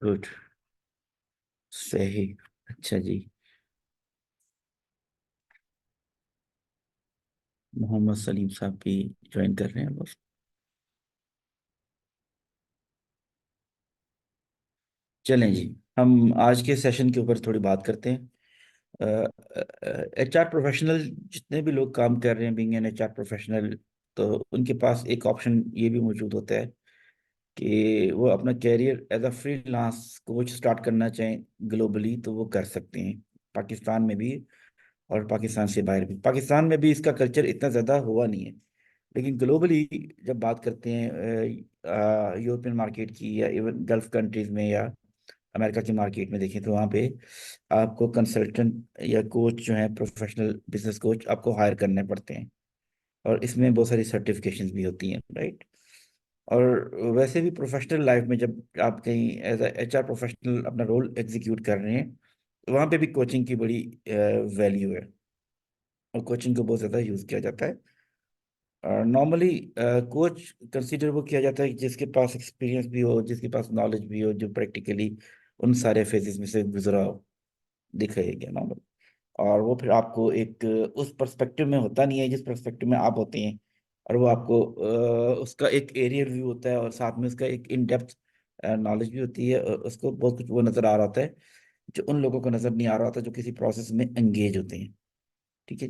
Good. सही। अच्छा जी। मोहम्मद सलीम साहब भी ज्वाइन कर रहे हैं बस। चलें जी। हम आज के सेशन के ऊपर थोड़ी बात करते हैं। एचआर प्रोफेशनल, जितने भी लोग काम कर रहे हैं बीइंग एन एचआर प्रोफेशनल, तो उनके पास एक ऑप्शन ये भी मौजूद होता है कि वो अपना career as a freelance coach start करना चाहें ग्लोबली तो वो कर सकते हैं। पाकिस्तान में भी और पाकिस्तान से बाहर भी। पाकिस्तान में भी इसका कल्चर इतना ज़्यादा हुआ नहीं है, लेकिन ग्लोबली जब बात करते हैं यूरोपियन मार्केट की या इवन गल्फ कंट्रीज में या अमेरिका की मार्केट में देखें तो वहाँ पे आपको कंसल्टेंट या कोच जो है, प्रोफेशनल बिजनेस कोच, आपको हायर करने पड़ते हैं। और इसमें बहुत सारी सर्टिफिकेशंस भी होती हैं, राइट। और वैसे भी प्रोफेशनल लाइफ में जब आप कहीं एज एचआर प्रोफेशनल अपना रोल एग्जीक्यूट कर रहे हैं, तो वहाँ पे भी कोचिंग की बड़ी वैल्यू है और कोचिंग को बहुत ज़्यादा यूज़ किया जाता है। नॉर्मली कोच कंसीडर वो किया जाता है कि जिसके पास एक्सपीरियंस भी हो, जिसके पास नॉलेज भी हो, जो प्रैक्टिकली उन सारे फेजेस में से गुजरा हो, दिखाई गया नॉर्मल। और वो फिर आपको एक उस पर्सपेक्टिव में होता नहीं है जिस पर्सपेक्टिव में आप होते हैं। और वो आपको उसका एक एरियर व्यू होता है और साथ में उसका एक इन डेप्थ नॉलेज भी होती है, और उसको बहुत कुछ वो नज़र आ रहा होता है जो उन लोगों को नज़र नहीं आ रहा होता जो किसी प्रोसेस में एंगेज होते हैं। ठीक है।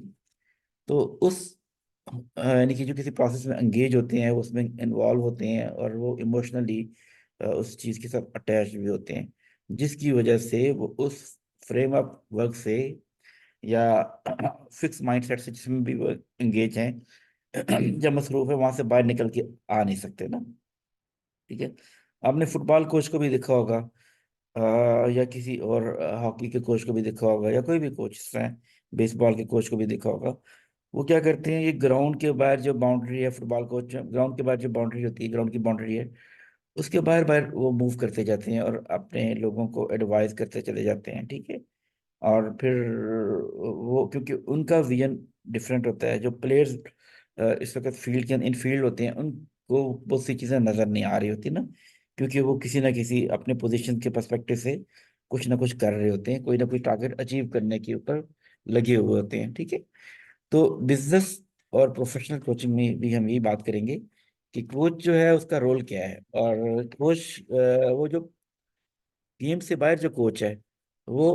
तो उस यानी कि जो किसी प्रोसेस में एंगेज होते हैं, उसमें इन्वॉल्व होते हैं और वो इमोशनली उस चीज़ के साथ अटैच भी होते हैं, जिसकी वजह से वो उस फ्रेम ऑफ वर्क से या फिक्स माइंडसेट से जिसमें भी वो एंगेज हैं जब मसरूफ है, वहां से बाहर निकल के आ नहीं सकते ना। ठीक है। आपने फुटबॉल कोच को भी देखा होगा, या किसी और हॉकी के कोच को भी देखा होगा, या कोई भी कोच है, बेसबॉल के कोच को भी देखा होगा। वो क्या करते हैं, ये ग्राउंड के बाहर जो बाउंड्री है, फुटबॉल कोच ग्राउंड के बाहर जो बाउंड्री होती है, ग्राउंड की बाउंड्री है, उसके बाहर बाहर वो मूव करते जाते हैं और अपने लोगों को एडवाइस करते चले जाते हैं। ठीक है। और फिर वो, क्योंकि उनका विजन डिफरेंट होता है, जो प्लेयर्स इस वक्त फील्ड के इन फील्ड होते हैं, उनको बहुत सी चीज़ें नज़र नहीं आ रही होती ना, क्योंकि वो किसी ना किसी अपने पोजीशन के पर्सपेक्टिव से कुछ ना कुछ कर रहे होते हैं, कोई ना कोई टारगेट अचीव करने के ऊपर लगे हुए होते हैं। ठीक है। तो बिजनेस और प्रोफेशनल कोचिंग में भी हम यही बात करेंगे कि कोच जो है उसका रोल क्या है। और कोच वो जो गेम से बाहर जो कोच है, वो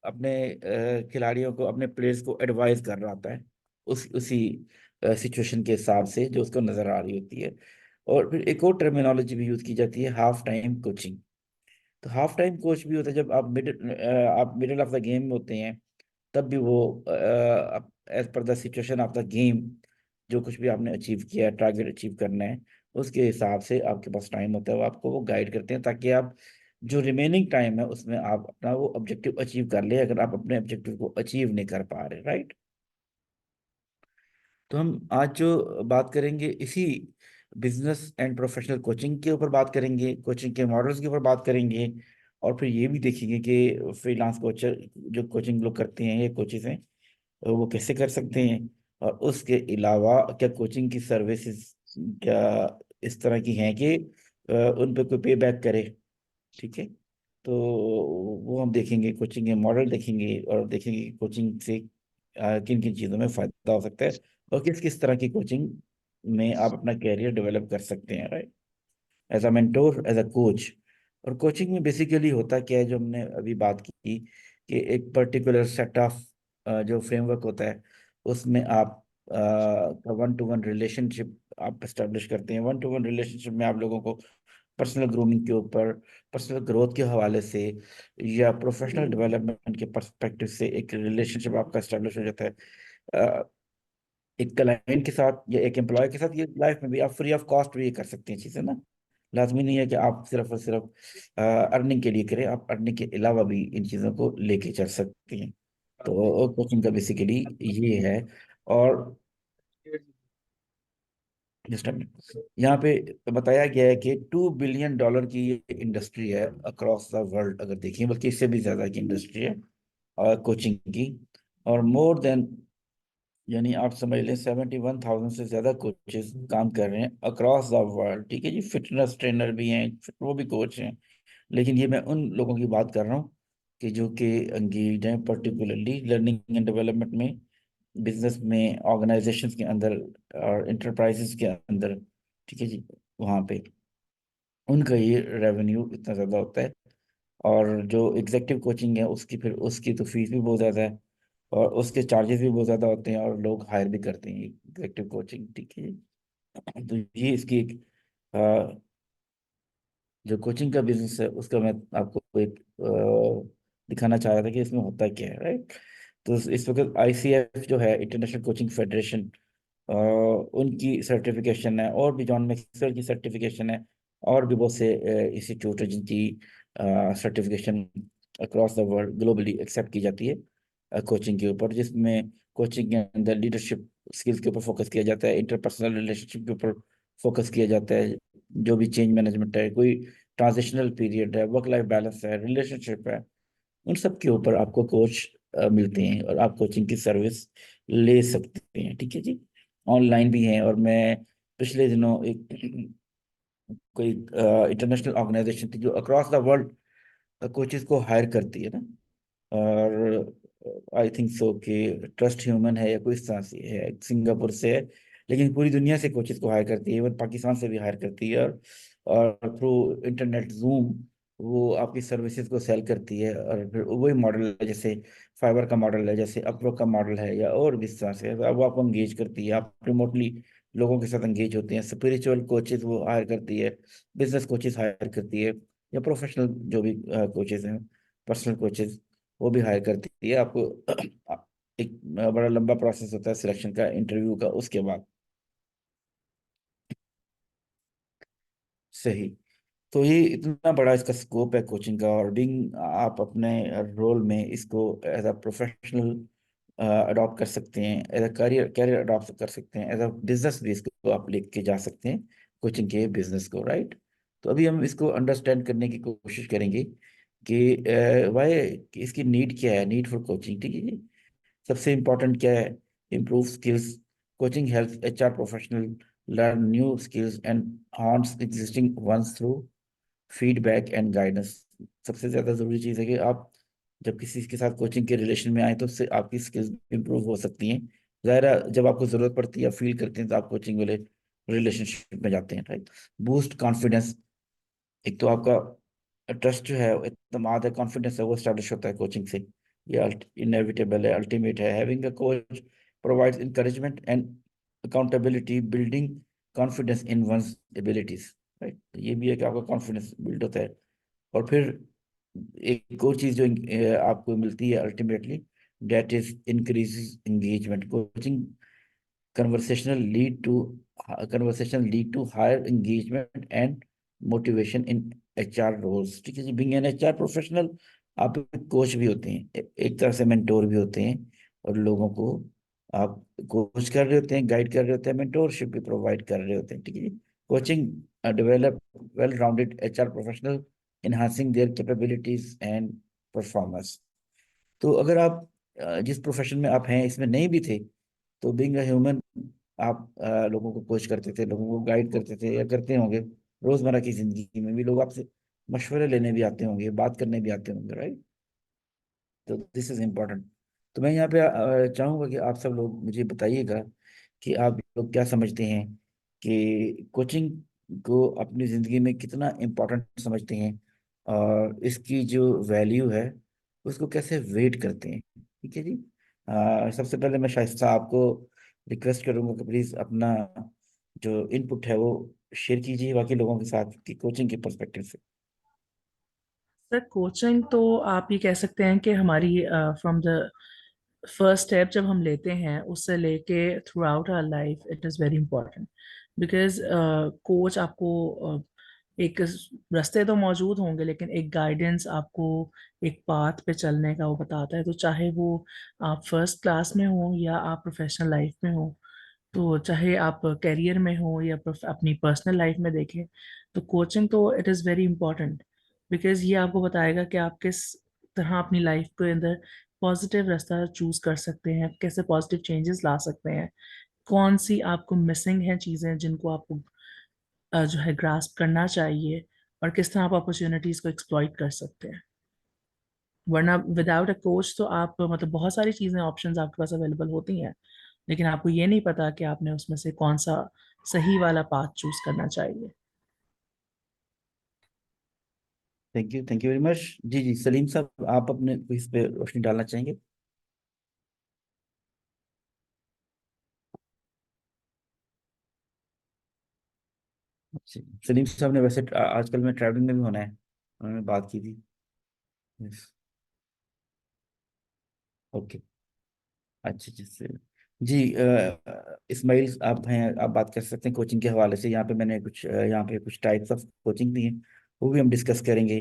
अपने खिलाड़ियों को, अपने प्लेयर्स को एडवाइस कर रहा होता है उस उसी सिचुएशन के हिसाब से जो उसको नजर आ रही होती है। और फिर एक और टर्मिनोलॉजी भी यूज की जाती है, हाफ टाइम कोचिंग। तो हाफ टाइम कोच भी होता है जब आप मिडिल ऑफ द गेम में होते हैं, तब भी वो as per the situation of the game, जो कुछ भी आपने अचीव किया है, टारगेट अचीव करना है, उसके हिसाब से आपके पास टाइम होता है, वो आपको वो गाइड करते हैं ताकि आप जो रिमेनिंग टाइम है उसमें आप अपना वो ऑब्जेक्टिव अचीव कर ले, अगर आप अपने ऑब्जेक्टिव को अचीव नहीं कर पा रहे, राइट। तो हम आज जो बात करेंगे इसी बिजनेस एंड प्रोफेशनल कोचिंग के ऊपर बात करेंगे, कोचिंग के मॉडल्स के ऊपर बात करेंगे। और फिर ये भी देखेंगे कि फ्रीलांस कोचर जो कोचिंग लोग करते हैं, ये कोचेस हैं, वो कैसे कर सकते हैं। और उसके अलावा क्या कोचिंग की सर्विसेज क्या इस तरह की हैं कि उन पे कोई पे बैक करे। ठीक है। तो वो हम देखेंगे, कोचिंग के मॉडल देखेंगे और देखेंगे कि कोचिंग से किन किन चीज़ों में फायदा हो सकता है और किस किस तरह की कोचिंग में आप अपना कैरियर डेवलप कर सकते हैं, right. As a mentor, as a coach. और कोचिंग में बेसिकली होता क्या है, जो हमने अभी बात की कि एक पर्टिकुलर सेट ऑफ जो फ्रेमवर्क होता है, उसमें आप वन टू वन रिलेशनशिप आप एस्टेब्लिश करते हैं। वन टू वन रिलेशनशिप में आप लोगों को पर्सनल ग्रूमिंग के ऊपर, पर्सनल ग्रोथ के हवाले से या प्रोफेशनल डेवलपमेंट के पर्सपेक्टिव से एक रिलेशनशिप आपका एस्टेब्लिश हो जाता है। अ, एक क्लाइंट के साथ या एक एम्प्लॉय के साथ, ये लाइफ में भी आप फ्री ऑफ कॉस्ट भी ये कर सकते हैं चीज़ें ना। लाजमी नहीं है कि आप सिर्फ और सिर्फ अर्निंग के लिए करें, आप अर्निंग के अलावा भी इन चीज़ों को लेके चल सकते हैं। तो कोचिंग का बेसिकली ये है। और जस्ट यहाँ पे बताया गया है कि $2 बिलियन की ये इंडस्ट्री है अक्रॉस द वर्ल्ड, अगर देखें, बल्कि इससे भी ज्यादा की इंडस्ट्री है और कोचिंग की। और मोर देन, यानी आप समझ लें 71,000 से ज्यादा कोचेस काम कर रहे हैं अक्रॉस द वर्ल्ड। ठीक है जी। फिटनेस ट्रेनर भी हैं, वो भी कोच हैं, लेकिन ये मैं उन लोगों की बात कर रहा हूँ कि जो कि एंगेज हैं पर्टिकुलरली लर्निंग एंड डेवलपमेंट में, बिजनेस में, ऑर्गेनाइजेशंस के अंदर और इंटरप्राइजेस के अंदर। ठीक है जी। वहाँ पे उनका ये रेवेन्यू इतना ज़्यादा होता है। और जो एग्जेक्टिव कोचिंग है उसकी, फिर उसकी तो फीस भी बहुत ज़्यादा है और उसके चार्जेस भी बहुत ज़्यादा होते हैं और लोग हायर भी करते हैं एग्जेक्टिव कोचिंग। ठीक है जी। तो ये इसकी एक जो कोचिंग का बिजनेस है उसका मैं आपको एक दिखाना चाह रहा था कि इसमें होता क्या है, राइट। तो इस वक्त आईसीएफ जो है, इंटरनेशनल कोचिंग फेडरेशन, उनकी सर्टिफिकेशन है, और भी जॉन मैक्सवेल की सर्टिफिकेशन है, और भी बहुत से इंस्टीट्यूट है जिनकी certification across the world globally accept की जाती है कोचिंग के ऊपर, जिसमें कोचिंग के अंदर लीडरशिप स्किल्स के ऊपर फोकस किया जाता है, इंटरपर्सनल रिलेशनशिप के ऊपर फोकस किया जाता है, जो भी चेंज मैनेजमेंट है, कोई ट्रांजिशनल पीरियड है, वर्क लाइफ बैलेंस है, रिलेशनशिप है, उन सब के ऊपर आपको कोच मिलते हैं और आप कोचिंग की सर्विस ले सकते हैं। ठीक है जी। ऑनलाइन भी हैं, और मैं पिछले दिनों एक कोई इंटरनेशनल ऑर्गेनाइजेशन थी जो अक्रॉस द वर्ल्ड कोचेज को हायर करती है ना, और आई थिंक सो कि ट्रस्ट ह्यूमन है या कोई इस तरह से है, सिंगापुर से है, लेकिन पूरी दुनिया से कोचेस को हायर करती है, इवन पाकिस्तान से भी हायर करती है, और थ्रू इंटरनेट जूम वो आपकी सर्विसेज को सेल करती है। और फिर वही मॉडल है, जैसे फाइबर का मॉडल है, जैसे अपवर्क का मॉडल है, या और भी इस तरह से अब वो आपको एंगेज करती है, आप रिमोटली लोगों के साथ एंगेज होते हैं। स्पिरिचुअल कोचेज वो हायर करती है, बिजनेस कोचेज हायर करती है, या प्रोफेशनल जो भी कोचेज हैं, पर्सनल कोचेज, वो भी हायर करती है आपको। एक बड़ा लंबा प्रोसेस होता है सिलेक्शन का, इंटरव्यू का, उसके बाद। सही। तो ये इतना बड़ा इसका स्कोप है कोचिंग का, और बिंग आप अपने रोल में इसको एज अ प्रोफेशनल अडॉप्ट कर सकते हैं, as a career career adopt कर सकते हैं, एज अ बिजनेस भी इसको आप लेके जा सकते हैं, कोचिंग के बिजनेस को, राइट। तो अभी हम इसको अंडरस्टैंड करने की कोशिश करेंगे कि वाई, इसकी नीड क्या है, नीड फॉर कोचिंग। ठीक है जी। सबसे इम्पोर्टेंट क्या है? Improve skills. Coaching help HR professional learn new skills and hones existing ones through feedback and guidance. सबसे ज़्यादा ज़रूरी चीज़ है कि आप जब किसी के साथ कोचिंग के रिलेशन में आए तो उससे आपकी स्किल्स इंप्रूव हो सकती हैं। ज़ाहिर है, जब आपको ज़रूरत पड़ती है, फील करते हैं, तो आप कोचिंग वाले रिलेशनशिप में जाते हैं, राइट। Boost confidence. एक तो आपका ट्रस्ट जो है, इत्मीनान है, कॉन्फिडेंस है, वो स्टैब्लिश होता है कोचिंग से। ये इनएविटेबल है, अल्टीमेट है। Having a coach provides encouragement and accountability, building confidence in one's abilities, right. ये भी है कि आपका कॉन्फिडेंस बिल्ड होता है। और फिर एक और चीज़ जो आपको मिलती है ultimately, that is increase engagement. Coaching conversational lead to conversation lead to higher engagement and motivation in HR roles। ठीक है जी। बिंग एन एचआर प्रोफेशनल आप कोच भी होते हैं, एक तरह से मेंटोर भी होते हैं, और लोगों को आप कोच कर रहे होते हैं, गाइड कर रहे होते हैं, मेंटोरशिप भी प्रोवाइड कर रहे होते हैं। ठीक है जी। Coaching develop well rounded HR professional, enhancing their capabilities and performance। तो अगर आप जिस प्रोफेशन में आप हैं इसमें नहीं भी थे, तो बीइंग अ ह्यूमन आप लोगों को कोच करते थे, लोगों को गाइड करते थे, या करते होंगे। रोजमर्रा की जिंदगी में भी लोग आपसे मशवरे लेने भी आते होंगे, बात करने भी आते होंगे, राइट। तो दिस इज इम्पोर्टेंट। तो मैं यहाँ पे चाहूंगा कि आप सब लोग मुझे बताइएगा कि आप लोग क्या समझते हैं कि कोचिंग को अपनी ज़िंदगी में कितना इम्पोर्टेंट समझते हैं, और इसकी जो वैल्यू है उसको कैसे वेट करते हैं। ठीक है जी। सबसे पहले मैं शाइस्ता आपको रिक्वेस्ट करूंगा कि प्लीज़ अपना जो इनपुट है वो शेयर कीजिए बाकी लोगों के साथ कि कोचिंग के पर्सपेक्टिव से। सर, कोचिंग तो आप ये कह सकते हैं कि हमारी फ्रॉम द फर्स्ट स्टेप जब हम लेते हैं उससे लेके throughout our life it is very important. Because coach आपको एक रास्ते तो मौजूद होंगे, लेकिन एक गाइडेंस आपको एक पाथ पे चलने का वो बताता है। तो चाहे वो आप फर्स्ट क्लास में हो या आप प्रोफेशनल लाइफ में हो, तो चाहे आप करियर में हो या अपनी पर्सनल लाइफ में देखें, तो कोचिंग तो it is very important. Because ये आपको बताएगा कि आप किस तरह अपनी लाइफ के अंदर पॉजिटिव रास्ता चूज कर सकते हैं, कैसे पॉजिटिव चेंजेस ला सकते हैं, कौन सी आपको मिसिंग है चीज़ें जिनको आपको जो है ग्रास्प करना चाहिए, और किस तरह आप अपॉर्चुनिटीज को एक्सप्लॉइट कर सकते हैं। वरना विदाउट अ कोच तो आप मतलब बहुत सारी चीजें ऑप्शंस आपके पास अवेलेबल होती हैं, लेकिन आपको ये नहीं पता कि आपने उसमें से कौन सा सही वाला पाथ चूज करना चाहिए। Thank you very much. जी जी, सलीम साहब, आप अपने इस पे रोशनी डालना चाहेंगे? अच्छा, सलीम साहब ने वैसे आजकल में ट्रैवलिंग में भी होना है, उन्होंने बात की थी। यस। ओके। अच्छा जी सर। जी, इस्माइल आप हैं, आप बात कर सकते हैं कोचिंग के हवाले से। यहाँ पे मैंने कुछ यहाँ पे कुछ टाइप्स ऑफ कोचिंग दी हैं, वो भी हम डिस्कस करेंगे।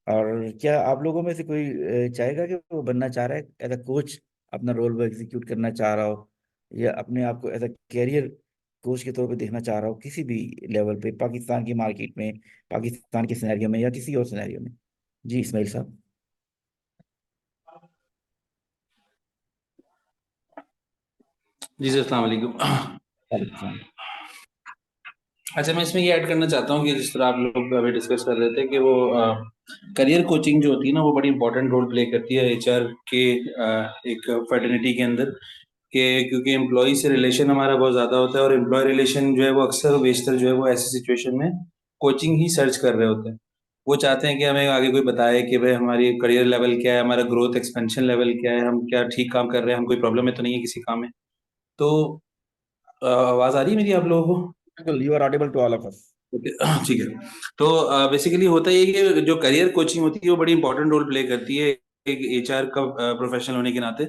और क्या आप लोगों में से कोई चाहेगा कि वो बनना चाह रहा है एज अ कोच, अपना रोल वो एग्जीक्यूट करना चाह रहा हो, या अपने आप को एज अ कैरियर कोच के तौर पे देखना चाह रहा हो किसी भी लेवल पे, पाकिस्तान की मार्केट में, पाकिस्तान के सिनेरियो में, या किसी और सिनेरियो में? जी इस्माइल साहब। जी सर, अस्सलाम वालेकुम। वालेकुम सलाम। अच्छा, मैं इसमें ये ऐड करना चाहता हूँ कि जिस तरह आप लोग अभी डिस्कस कर रहे थे कि वो करियर कोचिंग जो होती है ना, वो बड़ी इंपॉर्टेंट रोल प्ले करती है एचआर के एक फर्टिनिटी के अंदर। कि क्योंकि एम्प्लॉय से रिलेशन हमारा बहुत ज़्यादा होता है, और एम्प्लॉय रिलेशन जो है वो अक्सर बेशतर जो है वो ऐसी सिचुएशन में कोचिंग ही सर्च कर रहे होते हैं। वो चाहते हैं कि हमें आगे कोई बताए कि भाई हमारी करियर लेवल क्या है, हमारा ग्रोथ एक्सपेंशन लेवल क्या है, हम क्या ठीक काम कर रहे हैं, हम कोई प्रॉब्लम में तो नहीं है किसी काम में। तो आवाज़ आ रही है मेरी आप लोगों को? बिल्कुल, you are audible to all of us. Okay, ठीक है। तो बेसिकली होता ये है कि जो करियर कोचिंग होती है वो बड़ी इंपॉर्टेंट रोल प्ले करती है एक एचआर का प्रोफेशनल होने के नाते।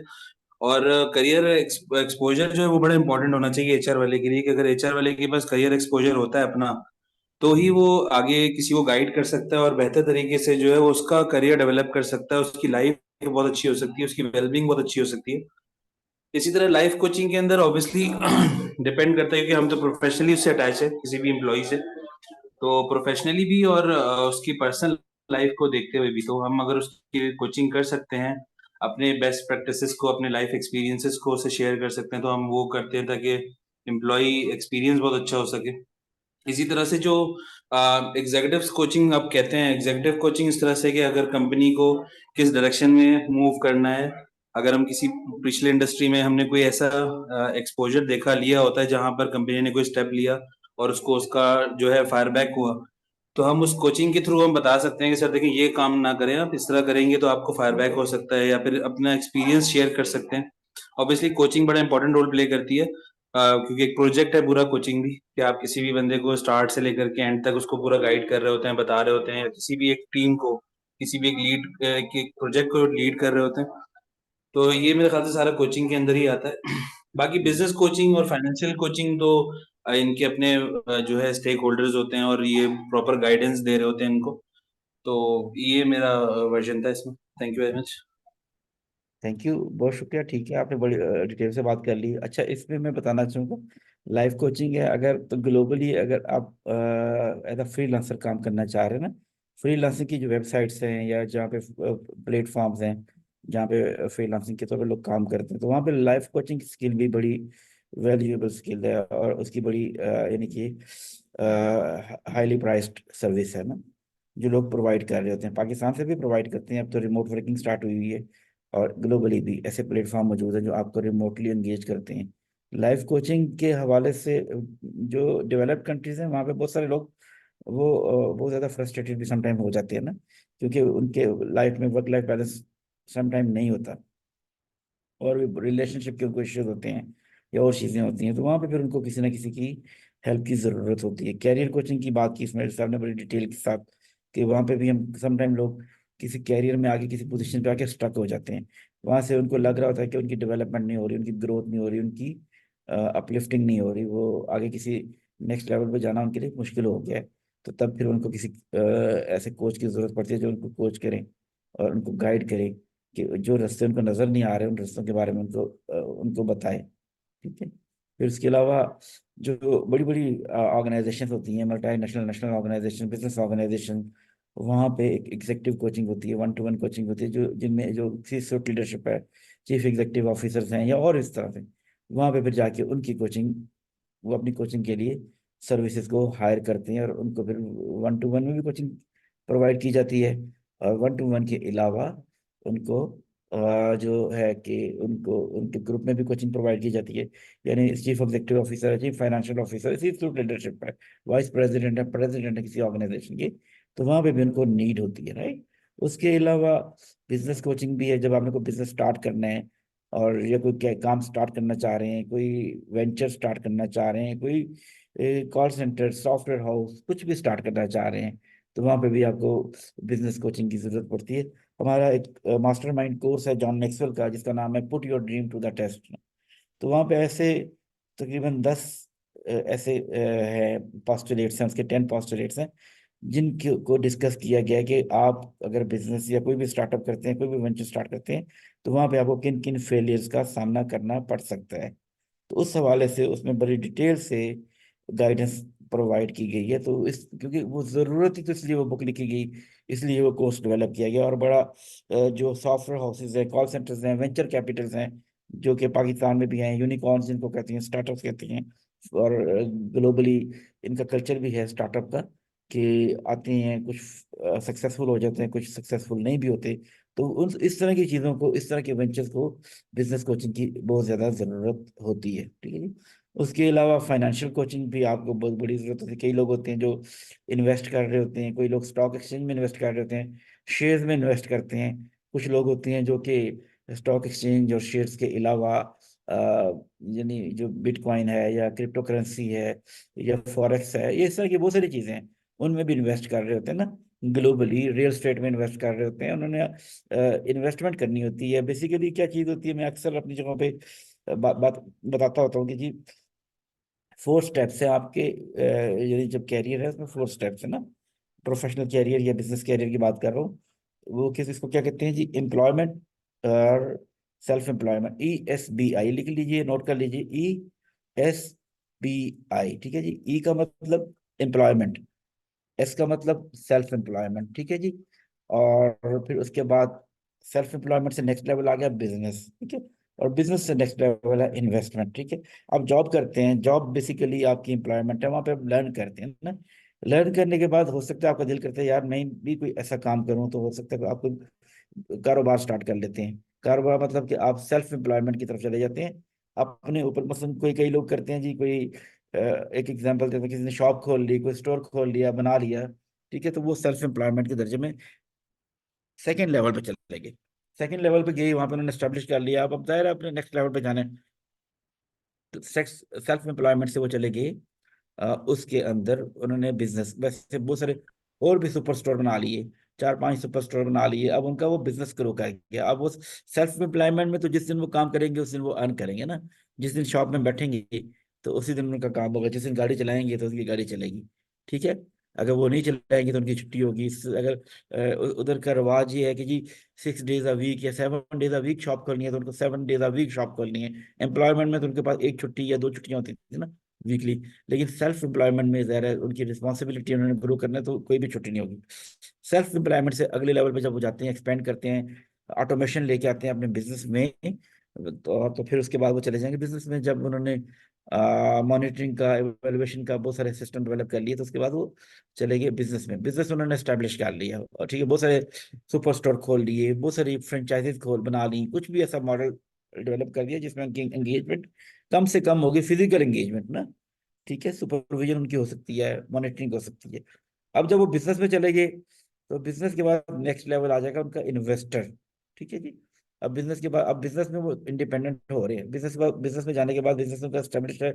और करियर एक्सपोजर जो है वो बड़ा इंपॉर्टेंट होना चाहिए एचआर वाले के लिए, कि अगर एचआर वाले के पास करियर एक्सपोजर होता है अपना, तो ही वो आगे किसी को गाइड कर सकता है और बेहतर तरीके से जो है वो उसका करियर डेवलप कर सकता है, उसकी लाइफ बहुत अच्छी हो सकती है, उसकी वेलबींग बहुत अच्छी हो सकती है। इसी तरह लाइफ कोचिंग के अंदर ऑब्वियसली डिपेंड करता है कि हम तो प्रोफेशनली उससे अटैच है किसी भी एम्प्लॉय से, तो प्रोफेशनली भी और उसकी पर्सनल लाइफ को देखते हुए भी, तो हम अगर उसकी कोचिंग कर सकते हैं, अपने बेस्ट प्रैक्टिसेस को, अपने लाइफ एक्सपीरियंसेस को उससे शेयर कर सकते हैं, तो हम वो करते हैं ताकि एम्प्लॉय एक्सपीरियंस बहुत अच्छा हो सके। इसी तरह से जो एग्जीक्यूटिव कोचिंग आप कहते हैं, एग्जीक्यूटिव कोचिंग इस तरह से कि अगर कंपनी को किस डायरेक्शन में मूव करना है, अगर हम किसी पिछले इंडस्ट्री में हमने कोई ऐसा एक्सपोजर देखा लिया होता है जहां पर कंपनी ने कोई स्टेप लिया और उसको उसका जो है फायर बैक हुआ, तो हम उस कोचिंग के थ्रू हम बता सकते हैं कि सर देखिए ये काम ना करें, आप इस तरह करेंगे तो आपको फायर बैक हो सकता है, या फिर अपना एक्सपीरियंस शेयर कर सकते हैं। ऑब्वियसली कोचिंग बड़ा इंपॉर्टेंट रोल प्ले करती है, क्योंकि एक प्रोजेक्ट है पूरा कोचिंग भी, कि आप किसी भी बंदे को स्टार्ट से लेकर के एंड तक उसको पूरा गाइड कर रहे होते हैं, बता रहे होते हैं, या किसी भी एक टीम को, किसी भी एक लीड के प्रोजेक्ट को लीड कर रहे होते हैं। तो ये मेरे ख्याल से सारा कोचिंग के अंदर ही आता है। बाकी बिजनेस कोचिंग और फाइनेंशियल कोचिंग तो इनके अपने जो है स्टेक होल्डर्स होते हैं और ये प्रॉपर गाइडेंस दे रहे होते हैं इनको। तो ये मेरा वर्जन था इसमें। Thank you very much. Thank you, बहुत शुक्रिया। ठीक है, आपने बड़ी डिटेल से बात कर ली। अच्छा, इसमें मैं बताना चाहूँगा, लाइफ कोचिंग है अगर, तो ग्लोबली अगर आप एज अ फ्रीलांसर काम करना चाह रहे हैं ना, फ्रीलांसिंग की जो वेबसाइट्स हैं या जहाँ पे प्लेटफॉर्म्स हैं जहाँ पे फ्रीलांसिंग के तौर पे लोग काम करते हैं, तो वहाँ पे लाइफ कोचिंग स्किल भी बड़ी वैल्यूएबल स्किल है, और उसकी बड़ी यानी कि हाईली प्राइस्ड सर्विस है ना, जो लोग प्रोवाइड कर रहे होते हैं। पाकिस्तान से भी प्रोवाइड करते हैं, अब तो रिमोट वर्किंग स्टार्ट हुई हुई है, और ग्लोबली भी ऐसे प्लेटफॉर्म मौजूद हैं जो आपको रिमोटली एंगेज करते हैं। लाइफ कोचिंग के हवाले से जो डेवलप्ड कंट्रीज हैं वहाँ पे बहुत सारे लोग वो बहुत ज़्यादा फ्रस्ट्रेटेड भी समटाइम हो जाते हैं ना, क्योंकि उनके लाइफ में वर्क लाइफ बैलेंस समटाइम नहीं होता, और भी रिलेशनशिप के उनको इश्यूज होते हैं या और चीज़ें होती हैं, तो वहाँ पे फिर उनको किसी ना किसी की हेल्प की ज़रूरत होती है। कैरियर कोचिंग की बात की इसमें साहब ने बड़ी डिटेल के साथ, कि वहाँ पे भी हम समटाइम लोग किसी कैरियर में आगे किसी पोजीशन पे आके स्टक हो जाते हैं, वहाँ से उनको लग रहा होता है कि उनकी डेवलपमेंट नहीं हो रही, उनकी ग्रोथ नहीं हो रही, उनकी अपलिफ्टिंग नहीं हो रही, वो आगे किसी नेक्स्ट लेवल पे जाना उनके लिए मुश्किल हो गया है। तो तब फिर उनको किसी ऐसे कोच की ज़रूरत पड़ती है जो उनको कोच करें और उनको गाइड करें, कि जो रास्ते उनको नजर नहीं आ रहे उन रास्तों के बारे में उनको उनको बताएं। ठीक है। फिर उसके अलावा जो बड़ी बड़ी ऑर्गेनाइजेशन होती हैं, multi national national organisation, business organisation, वहाँ पे एक एग्जेक्टिव कोचिंग होती है, वन टू वन कोचिंग होती है, जो जिनमें जो सीनियर लीडरशिप है, चीफ एग्जेक्टिव ऑफिसर्स हैं या और इस तरह से, वहाँ पे फिर जाके उनकी कोचिंग, वो अपनी कोचिंग के लिए सर्विसेज को हायर करते हैं, और उनको फिर वन टू वन में भी कोचिंग प्रोवाइड की जाती है। और 1-to-1 के अलावा उनको जो है कि उनको उनके ग्रुप में भी कोचिंग प्रोवाइड की जाती है। यानी चीफ एग्जीक्यूटिव ऑफिसर है, चीफ फाइनेंशियल ऑफिसर, इसी थ्रू लीडरशिप है, वाइस प्रेसिडेंट है किसी ऑर्गेनाइजेशन की, तो वहाँ पे भी उनको नीड होती है, राइट। उसके अलावा बिजनेस कोचिंग भी है, जब आपने कोई बिजनेस स्टार्ट करना है और या कोई काम स्टार्ट करना चाह रहे हैं, कोई वेंचर स्टार्ट करना चाह रहे हैं, कोई कॉल सेंटर, सॉफ्टवेयर हाउस, कुछ भी स्टार्ट करना चाह रहे हैं, तो वहाँ पे भी आपको बिजनेस कोचिंग की जरूरत पड़ती है। हमारा एक मास्टरमाइंड कोर्स है जॉन मैक्सवेल का, जिसका नाम है put your dream to the test. तो वहाँ पे ऐसे तकरीबन 10 ऐसे है पोस्टुलेट्स हैं, उसके 10 पोस्टुलेट्स हैं, जिनको को डिस्कस किया गया है कि आप अगर बिजनेस या कोई भी स्टार्टअप करते हैं, कोई भी वेंचर स्टार्ट करते हैं, तो वहाँ पे आपको किन किन फेलियर्स का सामना करना पड़ सकता है। तो उस हवाले से उसमें बड़ी डिटेल से गाइडेंस प्रोवाइड की गई है। तो इस क्योंकि वो ज़रूरत थी, तो इसलिए वो बुक लिखी गई, इसलिए वो कोर्स डेवलप किया गया। और बड़ा जो सॉफ्टवेयर हाउसेज हैं, कॉल सेंटर्स हैं, वेंचर कैपिटल्स हैं, जो कि पाकिस्तान में भी हैं, यूनिकॉर्न्स जिनको कहते हैं, स्टार्टअप्स कहते हैं, और ग्लोबली इनका कल्चर भी है स्टार्टअप का, कि आते हैं, कुछ सक्सेसफुल हो जाते हैं, कुछ सक्सेसफुल नहीं भी होते। तो उन इस तरह की चीज़ों को, इस तरह के वेंचर्स को बिजनेस कोचिंग की बहुत ज़्यादा ज़रूरत होती है, ठीक है जी। उसके अलावा फाइनेंशियल कोचिंग भी आपको बहुत बड़ी ज़रूरत होती है। कई लोग होते हैं जो इन्वेस्ट कर रहे होते हैं, कोई लोग स्टॉक एक्सचेंज में इन्वेस्ट कर रहे होते हैं, शेयर्स में इन्वेस्ट करते हैं। कुछ लोग होते हैं जो कि स्टॉक एक्सचेंज और शेयर्स के अलावा यानी जो बिटकॉइन है या क्रिप्टो करेंसी है या फॉरेक्स है, ये इस तरह की बहुत सारी चीज़ें हैं, उनमें भी इन्वेस्ट कर रहे होते हैं ना। ग्लोबली रियल स्टेट में इन्वेस्ट कर रहे होते हैं, उन्होंने इन्वेस्टमेंट करनी होती है। बेसिकली क्या चीज़ होती है, मैं अक्सर अपनी जगहों पे बात बताता होता हूँ कि जी 4 स्टेप्स है आपके, यानी जब कैरियर है उसमें 4 स्टेप्स है ना। प्रोफेशनल कैरियर या बिजनेस कैरियर की बात कर रहा हूँ, वो किस इसको क्या कहते हैं जी, एम्प्लॉयमेंट और सेल्फ एम्प्लॉयमेंट, ESBI लिख लीजिए, नोट कर लीजिए, ESBI, ठीक है जी। ई का मतलब एम्प्लॉयमेंट, एस का मतलब सेल्फ एम्प्लॉयमेंट, ठीक है जी। और फिर उसके बाद सेल्फ एम्प्लॉयमेंट से नेक्स्ट लेवल आ गया बिजनेस, ठीक है। और बिजनेस से नेक्स्ट लेवल है इन्वेस्टमेंट, ठीक है। आप जॉब करते हैं, जॉब बेसिकली आपकी एम्प्लॉयमेंट है, वहाँ पे आप लर्न करते हैं ना। लर्न करने के बाद हो सकता है आपका दिल करता है यार मैं भी कोई ऐसा काम करूँ, तो हो सकता है कि आप कोई कारोबार स्टार्ट कर लेते हैं। कारोबार मतलब कि आप सेल्फ एम्प्लॉयमेंट की तरफ चले जाते हैं अपने ऊपर। मसलन कोई, कई लोग करते हैं जी, कोई एक एग्जांपल देते हैं, किसी ने शॉप खोल ली, कोई स्टोर खोल लिया, बना लिया, ठीक है, तो वो सेल्फ एम्प्लॉयमेंट के दर्जे में सेकंड लेवल पे चले गए। सेकंड लेवल पे गए, वहां पे उन्होंने स्टैब्लिश कर लिया। अब जाहिर है अपने नेक्स्ट लेवल पे जाने, तो सेल्फ एम्प्लॉयमेंट से वो चले गए उसके अंदर उन्होंने बिजनेस, वैसे बहुत सारे और भी सुपर स्टोर बना लिए, 4-5 सुपर स्टोर बना लिए। अब उनका वो बिजनेस ग्रो कर गया। अब वो सेल्फ एम्प्लॉयमेंट में तो जिस दिन वो काम करेंगे उस दिन वो अर्न करेंगे ना। जिस दिन शॉप में बैठेंगे तो उसी दिन उनका काम होगा, जिस दिन गाड़ी चलाएंगे तो उनकी गाड़ी चलेगी, ठीक है। अगर वो नहीं चलाएंगे तो उनकी छुट्टी होगी। अगर उधर का रवाज ये है कि जी 6 डेज अ वीक या 7 डेज अ वीक शॉप खोलनी है, तो उनको 7 डेज अ वीक शॉप खोलनी है। एम्प्लॉयमेंट में तो उनके पास एक छुट्टी या 2 छुट्टियां होती थी ना वीकली। लेकिन सेल्फ एम्प्लॉयमेंट में ज़रा उनकी रिस्पॉन्सिबिलिटी, उन्होंने ग्रो करना है, तो कोई भी छुट्टी नहीं होगी। सेल्फ एम्प्लॉयमेंट से अगले लेवल पे जब वो जाते हैं, एक्सपेंड करते हैं, ऑटोमेशन लेके आते हैं अपने बिजनेस में, तो फिर उसके बाद वो चले जाएंगे बिजनेस में। जब उन्होंने मॉनिटरिंग का, एवेल्युएशन का बहुत सारे सिस्टम डेवलप कर लिए, तो उसके बाद वो चले गए बिजनेस में। बिजनेस उन्होंने एस्टेब्लिश कर लिया और ठीक है, बहुत सारे सुपर स्टोर खोल लिए, बहुत सारी फ्रेंचाइजीज खोल बना ली, कुछ भी ऐसा मॉडल डेवलप कर दिया जिसमें उनकी एंगेजमेंट कम से कम होगी, फिजिकल एंगेजमेंट ना, ठीक है। सुपरविजन उनकी हो सकती है, मॉनिटरिंग हो सकती है। अब जब वो बिजनेस में चले गए, तो बिजनेस के बाद नेक्स्ट लेवल आ जाएगा उनका इन्वेस्टर, ठीक है जी। अब बिजनेस के बाद, अब बिजनेस में वो इंडिपेंडेंट हो रहे हैं। बिजनेस के बाद, बिजनेस में जाने के बाद, बिजनेस उनका एस्टेब्लिश है,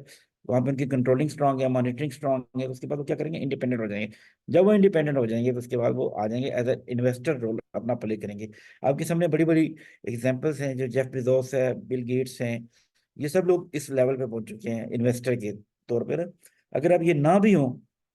वहाँ पे उनकी कंट्रोलिंग स्ट्रांग है, मॉनिटरिंग स्ट्रांग है। उसके बाद वो क्या करेंगे, इंडिपेंडेंट हो जाएंगे। जब वो इंडिपेंडेंट हो जाएंगे तो उसके बाद वो आ जाएंगे एज ए इन्वेस्टर रोल अपना प्ले करेंगे। आपके सामने बड़ी बड़ी एग्जाम्पल्स हैं, जो जेफ बेजोस है, बिल गेट्स हैं, ये सब लोग इस लेवल पे पहुंच चुके हैं इन्वेस्टर के तौर पर। अगर आप ये ना भी हो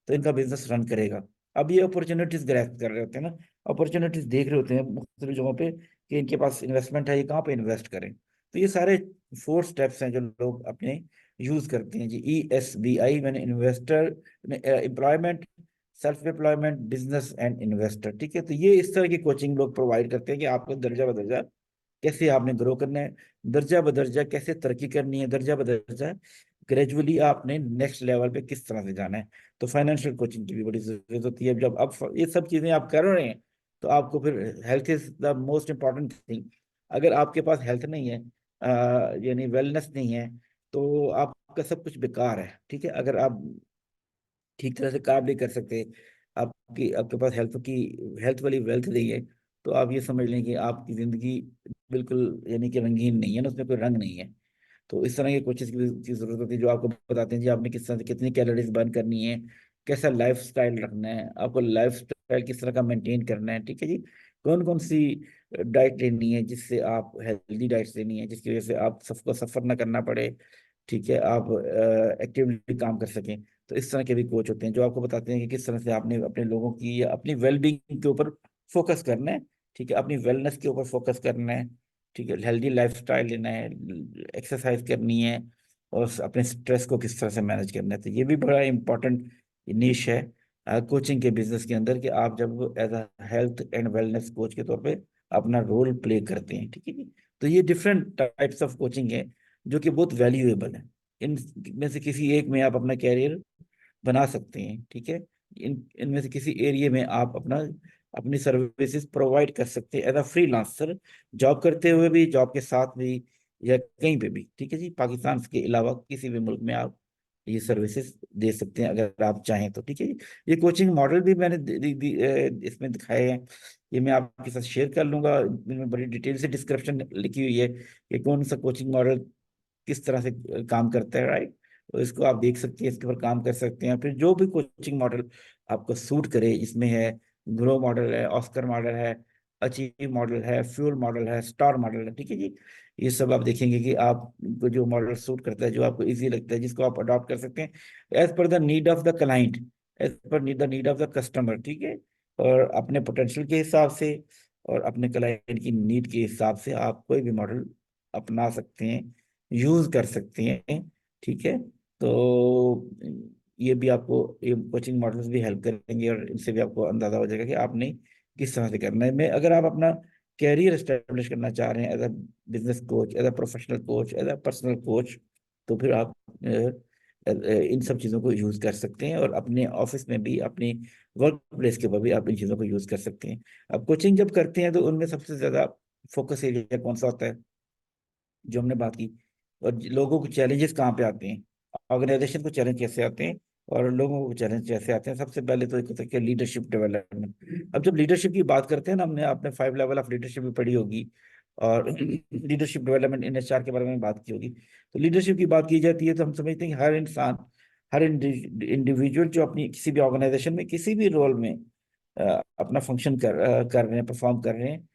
तो इनका बिजनेस रन करेगा। अब ये अपॉर्चुनिटीज ग्रैस्प कर रहे होते हैं ना, अपॉर्चुनिटीज देख रहे होते हैं मुख्तलिफ जगहों पे कि इनके पास इन्वेस्टमेंट है, ये कहाँ पे इन्वेस्ट करें। तो ये सारे 4 स्टेप्स हैं जो लोग अपने यूज करते हैं जी। ESBI मैंने investor, employment, self employment, business and investor, ठीक है। तो ये इस तरह की कोचिंग लोग प्रोवाइड करते हैं कि आपको दर्जा बदर्जा कैसे आपने ग्रो करना है, दर्जा बदर्जा कैसे तरक्की करनी है, दर्जा बदर्जा ग्रेजुअली आपने नेक्स्ट लेवल पे किस तरह से जाना है। तो फाइनेंशियल कोचिंग की भी बड़ी जरूरत होती है। जब आप ये सब चीजें आप कर रहे हैं तो आपको फिर health is the most important thing. अगर आपके पास हेल्थ नहीं है, यानी वेलनेस नहीं है, तो आपका सब कुछ बेकार है। ठीक है, अगर आप ठीक तरह से काम नहीं कर सकते, आपकी आपके पास हेल्थ वाली वेल्थ नहीं है, तो आप ये समझ लें कि आपकी जिंदगी बिल्कुल यानी कि रंगीन नहीं है ना, उसमें कोई रंग नहीं है। तो इस तरह के कोचेस की जरूरत होती है जो आपको बताते हैं जी आपने किस तरह से कितनी कैलोरीज बर्न करनी है, कैसा लाइफ स्टाइल रखना है, आपको लाइफ स्टाइल किस तरह का मेंटेन करना है। ठीक है जी, कौन कौन सी डाइट लेनी है जिससे आप हेल्दी डाइट्स लेनी है जिसकी वजह से आप सबको सफर ना करना पड़े। ठीक है, आप एक्टिवली काम कर सकें। तो इस तरह के भी कोच होते हैं जो आपको बताते हैं कि किस तरह से आपने अपने लोगों की या अपनी वेलबींग के ऊपर फोकस करना है। ठीक है, अपनी वेलनेस के ऊपर फोकस करना है। ठीक है, हेल्दी लाइफस्टाइल लेना है, एक्सरसाइज करनी है, और अपने स्ट्रेस को किस तरह से मैनेज करना है। तो ये भी बड़ा इंपॉर्टेंट निश है कोचिंग के बिजनेस के अंदर, कि आप जब as a health and wellness coach के तौर पे अपना रोल प्ले करते हैं। ठीक है जी, तो ये डिफरेंट टाइप्स ऑफ कोचिंग है जो कि बहुत वैल्यूएबल है। इन में से किसी एक में आप अपना कैरियर बना सकते हैं। ठीक है, इनमें से किसी एरिया में आप अपनी सर्विसेज प्रोवाइड कर सकते हैं एज अ फ्रीलांसर, जॉब करते हुए भी, जॉब के साथ भी, या कहीं पे भी। ठीक है जी, पाकिस्तान के अलावा किसी भी मुल्क में आप ये सर्विसेज दे सकते हैं अगर आप चाहें तो। ठीक है जी, ये कोचिंग मॉडल भी मैंने इसमें दिखाए हैं, ये मैं आपके साथ शेयर कर लूंगा। इनमें बड़ी डिटेल से डिस्क्रिप्शन लिखी हुई है कि कौन सा कोचिंग मॉडल किस तरह से काम करता है, राइट। तो इसको आप देख सकते हैं, इसके ऊपर काम कर सकते हैं। फिर जो भी कोचिंग मॉडल आपको सूट करे, इसमें है ग्रो मॉडल है, ऑस्कर मॉडल है, अचीव मॉडल है, फ्यूल मॉडल है, स्टार मॉडल है। ठीक है जी, ये सब आप देखेंगे कि आपको जो मॉडल सूट करता है, जो आपको इजी लगता है, जिसको आप अडॉप्ट कर सकते हैं as per the need of the client, as per the need of the customer. ठीक है, और अपने पोटेंशियल के हिसाब से और अपने क्लाइंट की नीड के हिसाब से आप कोई भी मॉडल अपना सकते हैं, यूज कर सकते हैं। ठीक है, तो ये भी आपको, ये कोचिंग मॉडल्स भी हेल्प करेंगे और इनसे भी आपको अंदाजा हो जाएगा कि आपने किस तरह से करना है। मैं अगर आप अपना कैरियर एस्टेब्लिश करना चाह रहे हैं as a business coach, as a professional coach, as a personal coach, तो फिर आप इन सब चीज़ों को यूज़ कर सकते हैं, और अपने ऑफिस में भी, अपनी वर्क प्लेस के ऊपर भी आप इन चीज़ों को यूज़ कर सकते हैं। अब कोचिंग जब करते हैं तो उनमें सबसे ज़्यादा फोकस एरिया कौन सा होता है, जो हमने बात की। और लोगों को चैलेंजेस कहाँ पे आते हैं, ऑर्गेनाइजेशन को चैलेंज कैसे आते हैं, और लोगों को चैलेंज कैसे आते हैं। सबसे पहले तो एक होता है कि लीडरशिप डेवलपमेंट। अब जब लीडरशिप की बात करते हैं ना, हमने आपने 5 लेवल ऑफ लीडरशिप भी पढ़ी होगी, और लीडरशिप डेवलपमेंट इन एचआर के बारे में बात की होगी। तो लीडरशिप की बात की जाती है तो हम समझते हैं कि हर इंसान, हर इंडिविजुअल जो अपनी किसी भी ऑर्गेनाइजेशन में किसी भी रोल में अपना फंक्शन कर रहे हैं, परफॉर्म कर रहे हैं,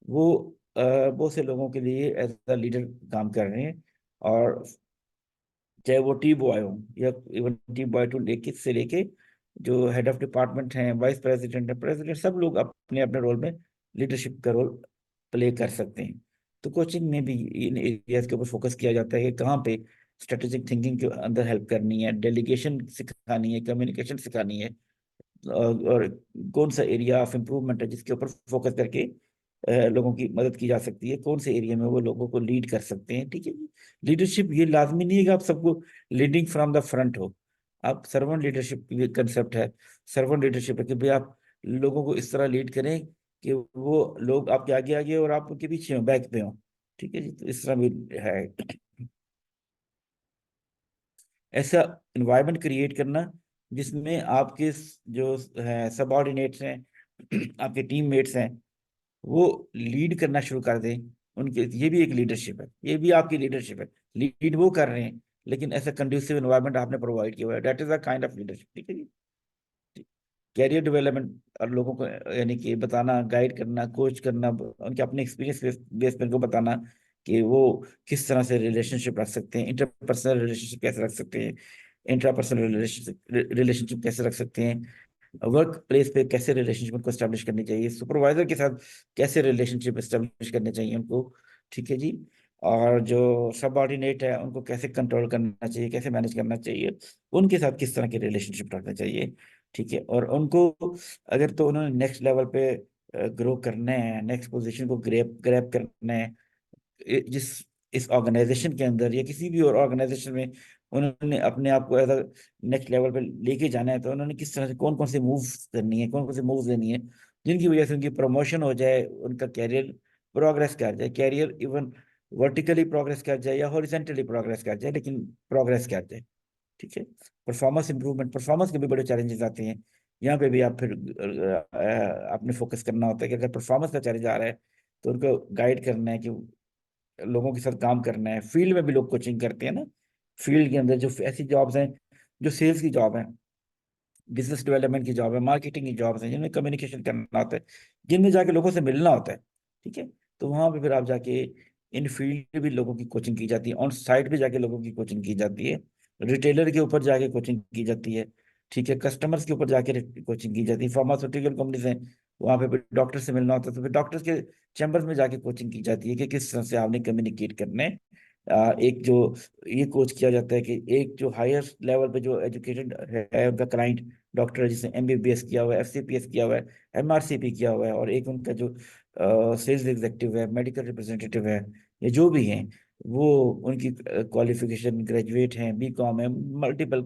वो बहुत से लोगों के लिए एज अ लीडर काम कर रहे हैं। और चाहे वो टी बॉय हो, या इवन टी बॉय टू लेके जो हेड ऑफ डिपार्टमेंट हैं, वाइस प्रेसिडेंट है, प्रेसिडेंट, सब लोग अपने अपने रोल में लीडरशिप का रोल प्ले कर सकते हैं। तो कोचिंग में भी इन एरियाज के ऊपर फोकस किया जाता है कि कहाँ पे स्ट्रेटेजिक थिंकिंग के अंदर हेल्प करनी है, डेलीगेशन सिखानी है, कम्युनिकेशन सिखानी है, और कौन सा एरिया ऑफ इम्प्रूवमेंट है जिसके ऊपर फोकस करके लोगों की मदद की जा सकती है, कौन से एरिया में वो लोगों को लीड कर सकते हैं। ठीक है जी, लीडरशिप ये लाजमी नहीं है कि आप सबको लीडिंग फ्रॉम द फ्रंट हो। आप सर्वेंट लीडरशिप भी कंसेप्ट है। सर्वेंट लीडरशिप है कि भाई आप लोगों को इस तरह लीड करें कि वो लोग आपके आगे आगे और आप उनके पीछे हो, बैक पे हो। ठीक है जी, तो इस तरह भी है। ऐसा इन्वायरमेंट क्रिएट करना जिसमें आपके जो है सबऑर्डिनेट्स हैं, आपके टीममेट्स हैं, वो लीड करना शुरू कर दें उनके। ये भी एक लीडरशिप है, ये भी आपकी लीडरशिप है। लीड वो कर रहे हैं, लेकिन ऐसा कंड्यूसिव एनवायरनमेंट आपने प्रोवाइड किया हुआ है, that is a kind of leadership. ठीक है जी, कैरियर डेवलपमेंट और लोगों को यानी कि बताना, गाइड करना, कोच करना, उनके अपने एक्सपीरियंस बेस पर उनको बताना कि वो किस तरह से रिलेशनशिप रख सकते हैं, इंटरपर्सनल रिलेशनशिप कैसे रख सकते हैं, इंट्रापर्सनल रिलेशनशिप कैसे रख सकते हैं, वर्क प्लेस पे कैसे रिलेशनशिप को एस्टेब्लिश करनी चाहिए, सुपरवाइजर के साथ कैसे रिलेशनशिप एस्टेब्लिश करने चाहिए उनको। ठीक है जी, और जो सबऑर्डिनेट है उनको कैसे कंट्रोल करना चाहिए, कैसे मैनेज करना चाहिए, उनके साथ किस तरह की रिलेशनशिप रखना चाहिए। ठीक है, और उनको अगर तो उन्होंने नेक्स्ट लेवल पे ग्रो करना है, नेक्स्ट पोजीशन को ग्रैब ग्रैब करना है, जिस इस ऑर्गेनाइजेशन के अंदर या किसी भी और ऑर्गेनाइजेशन में उन्होंने अपने आप को एज नेक्स्ट लेवल पे लेके जाना है, तो उन्होंने किस तरह से कौन कौन से मूव करनी है, कौन कौन से मूव लेनी है, जिनकी वजह से उनकी प्रमोशन हो जाए, उनका कैरियर प्रोग्रेस कर जाए, कैरियर इवन वर्टिकली प्रोग्रेस कर जाए या हॉरिजेंटली प्रोग्रेस कर जाए, लेकिन प्रोग्रेस कर जाए। ठीक है। परफॉर्मेंस इंप्रूवमेंट, परफॉर्मेंस के भी बड़े चैलेंजेस आते हैं। यहाँ पे भी आप फिर आपने फोकस करना होता है कि अगर परफॉर्मेंस का चैलेंज आ रहा है तो उनको गाइड करना है कि लोगों के साथ काम करना है। फील्ड में भी लोग कोचिंग करते हैं ना, फील्ड के अंदर जो ऐसी जॉब्स हैं, जो सेल्स की जॉब है, बिजनेस डेवलपमेंट की जॉब है, मार्केटिंग की जॉब्स हैं, जिनमें कम्युनिकेशन करना होता है, जिनमें जाके लोगों से मिलना होता है। ठीक है। तो वहां पे फिर आप जाके इन फील्ड भी लोगों की कोचिंग की जाती है, ऑन साइट भी जाके लोगों की कोचिंग की जाती है, रिटेलर के ऊपर जाके कोचिंग की जाती है। ठीक है। कस्टमर्स के ऊपर जाके कोचिंग की जाती है। फार्मास्यूटिकल कंपनीज हैं, वहां पे डॉक्टर से मिलना होता है, तो फिर डॉक्टर्स के चैम्बर्स में जाके कोचिंग की जाती है कि किस तरह से आपने कम्युनिकेट करने हैं। एक जो ये कोच किया जाता है कि एक जो हायर लेवल पे जो एजुकेटेड है उनका क्लाइंट डॉक्टर है, जिसने एमबीबीएस किया हुआ है, एफसीपीएस किया हुआ है, एमआरसीपी किया हुआ है, और एक उनका जो सेल्स एग्जीक्यूटिव है, मेडिकल रिप्रेजेंटेटिव है, ये जो भी हैं, वो उनकी क्वालिफिकेशन ग्रेजुएट हैं, बीकॉम है, मल्टीपल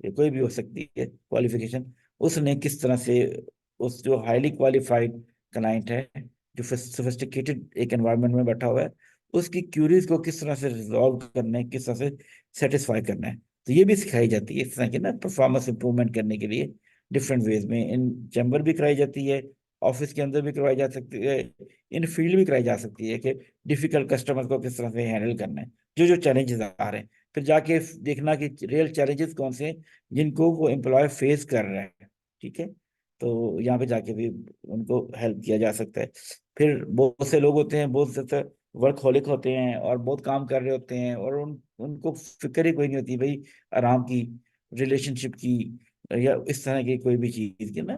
कोई भी हो सकती है क्वालिफिकेशन, उसने किस तरह से उस जो हाईली क्वालिफाइड क्लाइंट है, जो सोफिस्टिकेटेड एक एनवायरनमेंट में बैठा हुआ है, उसकी क्यूरीज को किस तरह से रिजॉल्व करना है, किस तरह से सेटिस्फाई करना है। तो ये भी सिखाई जाती है इस तरह की ना, परफॉर्मेंस इंप्रूवमेंट करने के लिए डिफरेंट वेज में इन चैम्बर भी कराई जाती है, ऑफिस के अंदर भी करवाई जा सकती है, इन फील्ड भी कराई जा सकती है कि डिफिकल्ट कस्टमर को किस तरह से हैंडल करना है, जो जो चैलेंजेस आ रहे हैं, फिर जाके देखना कि रियल चैलेंजेस कौन से हैं जिनको वो एम्प्लॉय फेस कर रहे हैं। ठीक है। तो यहाँ पे जाके भी उनको हेल्प किया जा सकता है। फिर बहुत से लोग होते हैं, बहुत से वर्कहोलिक होते हैं और बहुत काम कर रहे होते हैं, और उनको फिक्र ही कोई नहीं होती भाई आराम की, रिलेशनशिप की, या इस तरह की कोई भी चीज की ना।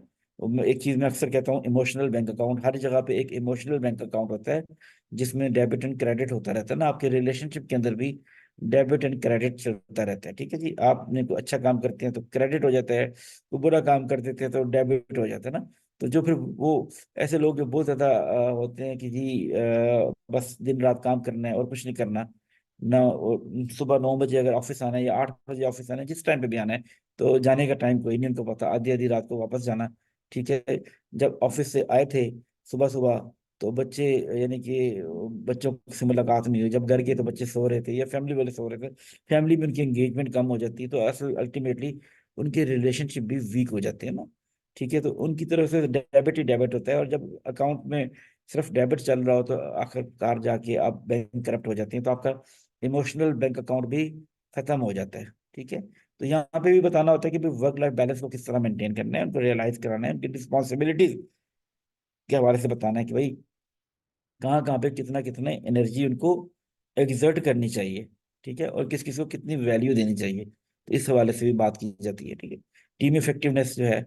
एक चीज मैं अक्सर कहता हूँ, इमोशनल बैंक अकाउंट, हर जगह पे एक इमोशनल बैंक अकाउंट होता है, जिसमें डेबिट एंड क्रेडिट होता रहता है ना। आपके रिलेशनशिप के अंदर भी डेबिट एंड क्रेडिट चलता रहता है। ठीक है जी। आपने कोई अच्छा काम करते हैं तो क्रेडिट हो जाता है, कोई बुरा काम कर देते हैं तो डेबिट हो जाता है ना। तो जो फिर वो ऐसे लोग जो बहुत ज्यादा होते हैं कि जी बस दिन रात काम करना है और कुछ नहीं करना ना, सुबह 9 बजे अगर ऑफिस आना है या 8 बजे ऑफिस आना है, जिस टाइम पे भी आना है, तो जाने का टाइम कोई नहीं उनको पता, आधी आधी रात को वापस जाना। ठीक है। जब ऑफिस से आए थे सुबह सुबह, तो बच्चे, यानी कि बच्चों से मुलाकात नहीं हुई, जब घर गए तो बच्चे सो रहे थे या फैमिली वाले सो रहे थे, फैमिली में उनकी एंगेजमेंट कम हो जाती है, तो असल अल्टीमेटली उनके रिलेशनशिप भी वीक हो जाते हैं ना। ठीक है। तो उनकी तरफ से डेबिट ही डेबिट होता है, और जब अकाउंट में सिर्फ डेबिट चल रहा हो तो आखिरकार जाके आप बैंक करप्ट हो जाते हैं, तो आपका इमोशनल बैंक अकाउंट भी खत्म हो जाता है। ठीक है। तो यहाँ पे भी बताना होता है कि वर्क लाइफ बैलेंस को किस तरह मेंटेन करना है, उनको रियलाइज कराना है, उनकी रिस्पॉन्सिबिलिटीज के हवाले से बताना है कि भाई कहाँ कहाँ पे कितना कितना एनर्जी उनको एग्जर्ट करनी चाहिए। ठीक है। और किस किस को कितनी वैल्यू देनी चाहिए, तो इस हवाले से भी बात की जाती है। ठीक है। टीम इफेक्टिवनेस जो है,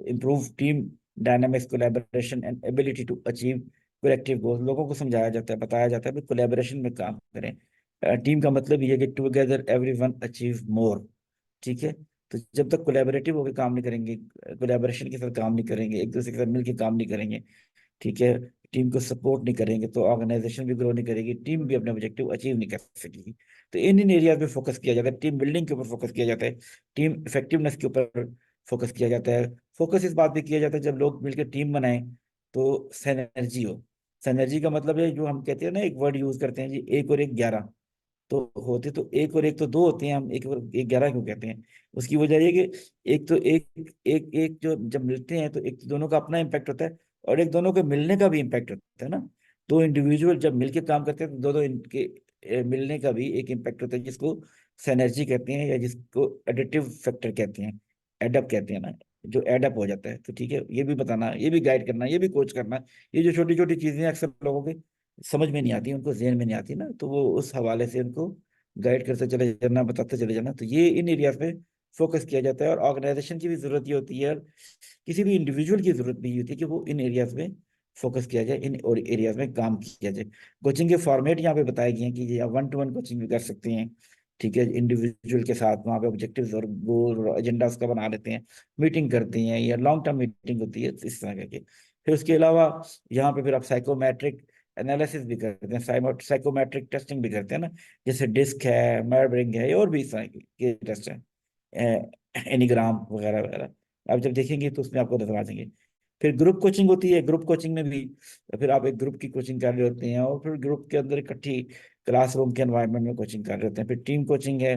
improve team dynamics, collaboration and ability to achieve collective goal, लोगों को समझाया जाता है, बताया जाता है कि कोलैबोरेशन में काम करें। टीम का मतलब ये है कि टुगेदर एवरीवन अचीव मोर। ठीक है। तो जब तक कोलैबोरेटिव होकर काम नहीं करेंगे, कोलैबोरेशन के साथ काम नहीं करेंगे, एक दूसरे के साथ मिलकर काम नहीं करेंगे, ठीक है, टीम को सपोर्ट नहीं करेंगे, तो ऑर्गेनाइजेशन भी ग्रो नहीं करेगी, टीम भी अपने ऑब्जेक्टिव अचीव नहीं कर सकेगी। तो इन एरियाज पे फोकस किया जाता है, टीम बिल्डिंग के ऊपर फोकस किया जाता है, टीम इफेक्टिवनेस के ऊपर फोकस किया जाता है। फोकस इस बात पे किया जाता है जब लोग मिलकर टीम बनाएं तो सिनर्जी हो। सिनर्जी का मतलब है, जो हम कहते हैं ना, एक वर्ड यूज करते हैं जी, 1 और 1 11। तो होते तो 1 और 1 तो 2 होते हैं, हम 1 और 1 11 क्यों कहते हैं? उसकी वजह ये कि एक तो एक एक एक जो जब मिलते हैं तो एक तो दोनों का अपना इम्पैक्ट होता है, और एक दोनों के मिलने का भी इम्पैक्ट होता है ना। दो इंडिविजुअल जब मिलके काम करते हैं तो दो दो इनके मिलने का भी एक इम्पैक्ट होता है, जिसको सिनर्जी कहते हैं, या जिसको एडिटिव फैक्टर कहते हैं, एडअप कहते हैं ना, जो एडअप हो जाता है। तो ठीक है, ये भी बताना, ये भी गाइड करना, ये भी कोच करना, ये जो छोटी छोटी चीजें अक्सर लोगों के समझ में नहीं आती, उनको जेहन में नहीं आती ना, तो वो उस हवाले से उनको गाइड करते चले जाना, बताते चले जाना। तो ये इन एरियाज पे फोकस किया जाता है, और ऑर्गेनाइजेशन की भी जरूरत ये होती है, और किसी भी इंडिविजुअल की जरूरत भी ये होती है कि वो इन एरियाज में फोकस किया जाए, इन और एरियाज में काम किया जाए। कोचिंग के फॉर्मेट यहाँ पे बताए गए हैं कि ये 1-to-1 कोचिंग भी कर सकते हैं। ठीक है। इंडिविजुअल के साथ वहाँ पे ऑब्जेक्टिव्स और गोल और एजेंडा उसका बना लेते हैं, मीटिंग करते हैं, या लॉन्ग टर्म मीटिंग होती है इस तरह करके। फिर उसके अलावा यहाँ पे फिर आप साइकोमेट्रिक एनालिसिस भी करते हैं, साइकोमेट्रिक टेस्टिंग भी करते हैं ना, जैसे डिस्क है, मैरबरिंग है, और भी इस तरह के टेस्ट हैं, एनीग्राम वगैरह वगैरह। आप जब देखेंगे तो उसमें आपको नजर आ जाएंगे। फिर ग्रुप कोचिंग होती है, ग्रुप कोचिंग में भी फिर आप एक ग्रुप की कोचिंग कर रहे होते हैं, और फिर ग्रुप के अंदर इकट्ठी क्लासरूम के एनवायरनमेंट में कोचिंग कर रहे होते हैं। फिर टीम कोचिंग है।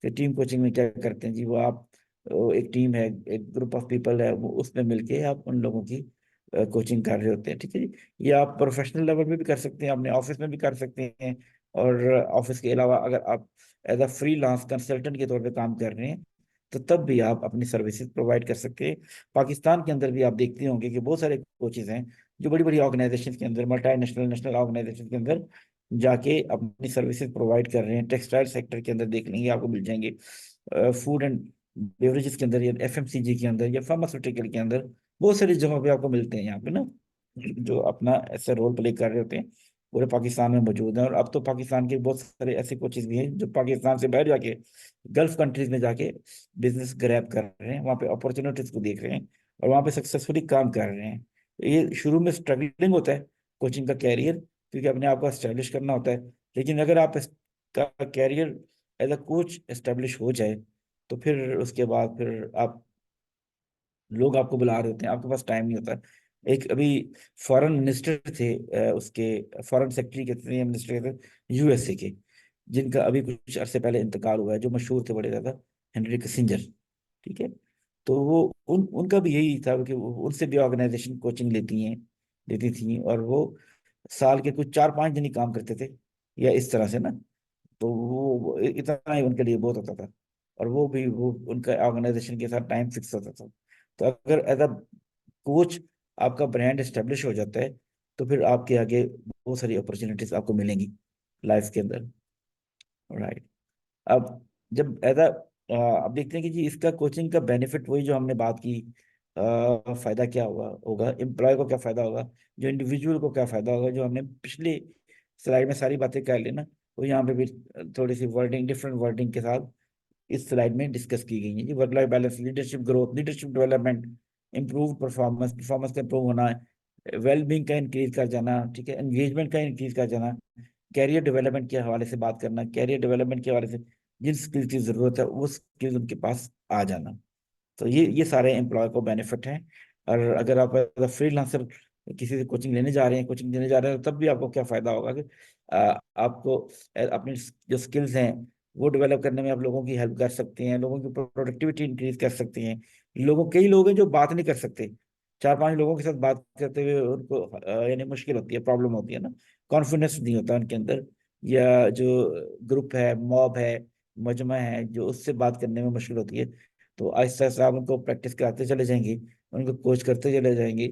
फिर टीम कोचिंग में क्या करते हैं जी, वो आप एक टीम है, एक ग्रुप ऑफ पीपल है, वो उसमें मिलके आप उन लोगों की कोचिंग कर रहे होते हैं। ठीक है जी। ये आप प्रोफेशनल लेवल पे भी कर सकते हैं, अपने ऑफिस में भी कर सकते हैं, और ऑफिस के अलावा अगर आप एज अ फ्रीलांस कंसल्टेंट के तौर पे काम कर रहे हैं, तो तब भी आप अपनी सर्विसेज प्रोवाइड कर सकते हैं। पाकिस्तान के अंदर भी आप देखते होंगे कि बहुत सारे कोचेज हैं जो बड़ी बड़ी ऑर्गेनाइजेशन के अंदर, मल्टी नेशनल नेशनल ऑर्गेनाइजेशन के अंदर जाके अपनी सर्विसेज प्रोवाइड कर रहे हैं। टेक्सटाइल सेक्टर के अंदर देख लेंगे, आपको मिल जाएंगे। फूड एंड बेवरेजेस के अंदर, या एफएमसीजी के अंदर, या फार्मास्यूटिकल के अंदर, बहुत सारी जगहों पे आपको मिलते हैं यहाँ पे ना, जो अपना ऐसा रोल प्ले कर रहे होते हैं, पूरे पाकिस्तान में मौजूद हैं। और अब तो पाकिस्तान के बहुत सारे ऐसे कोचेज भी हैं जो पाकिस्तान से बाहर जाके गल्फ कंट्रीज में जाके बिजनेस ग्रैब कर रहे हैं, वहाँ पे अपॉर्चुनिटीज को देख रहे हैं, और वहाँ पे सक्सेसफुली काम कर रहे हैं। ये शुरू में स्ट्रगलिंग होता है कोचिंग का कैरियर, क्योंकि अपने आप को एस्टेब्लिश करना होता है। लेकिन अगर आप इसका career as a coach establish हो जाए, तो फिर उसके बाद फिर आप, लोग आपको बुला रहे होते हैं, आपके पास टाइम नहीं होता। एक अभी फॉरेन मिनिस्टर थे, उसके फॉरेन सेक्रेटरी के थे, मिनिस्टर थे यूएसए के, जिनका अभी कुछ अरसे पहले इंतकाल हुआ है, जो मशहूर थे बड़े ज्यादा, हेनरी किसिंजर। ठीक है। तो वो उनका भी यही था कि उनसे भी ऑर्गेनाइजेशन कोचिंग लेती थी, और वो साल के कुछ 4-5 दिन ही काम करते थे, या इस तरह से ना। तो वो इतना ही उनके लिए बहुत होता था, और वो उनका ऑर्गेनाइजेशन के साथ टाइम फिक्स होता था। तो अगर एज अ कोच आपका ब्रांड एस्टेब्लिश हो जाता है, तो फिर आपके आगे बहुत सारी अपॉर्चुनिटीज आपको मिलेंगी लाइफ के अंदर। राइट। अब जब एज अ अब देखते हैं कि जी इसका कोचिंग का बेनिफिट, वही जो हमने बात की, फायदा क्या होगा एम्प्लॉय को, क्या फायदा होगा, जो इंडिविजुअल को क्या फायदा होगा, जो हमने पिछली स्लाइड में सारी बातें कर ली ना, वो यहाँ पे भी थोड़ी सी वर्डिंग, डिफरेंट वर्डिंग के साथ इस स्लाइड में डिस्कस की गई है जी। Work life balance, leadership growth, leadership development, improve performance, performance का इम्प्रूव होना, वेलबींग का इंक्रीज कर जाना, ठीक है, एंगेजमेंट का इंक्रीज कर जाना, कैरियर डेवलपमेंट के हवाले से बात करना, कैरियर डेवलपमेंट के हवाले से जिन स्किल्स की जरूरत है वो स्किल्स उनके पास आ जाना। तो ये सारे एम्प्लॉय को बेनिफिट हैं। और अगर आप फ्रीलांसर किसी से कोचिंग देने जा रहे हैं, तो तब भी आपको क्या फायदा होगा कि आपको अपनी जो स्किल्स हैं वो डेवलप करने में आप लोगों की हेल्प कर सकते हैं, लोगों की प्रोडक्टिविटी इंक्रीज कर सकते हैं। कई लोग हैं जो बात नहीं कर सकते, 4-5 लोगों के साथ बात करते हुए उनको यानी मुश्किल होती है, प्रॉब्लम होती है ना, कॉन्फिडेंस नहीं होता उनके अंदर, या जो ग्रुप है, मॉब है, मजमा है, जो उससे बात करने में मुश्किल होती है। तो आहिस्ता आहिस्ता आप उनको प्रैक्टिस कराते चले जाएंगे, उनको कोच करते चले जाएंगे।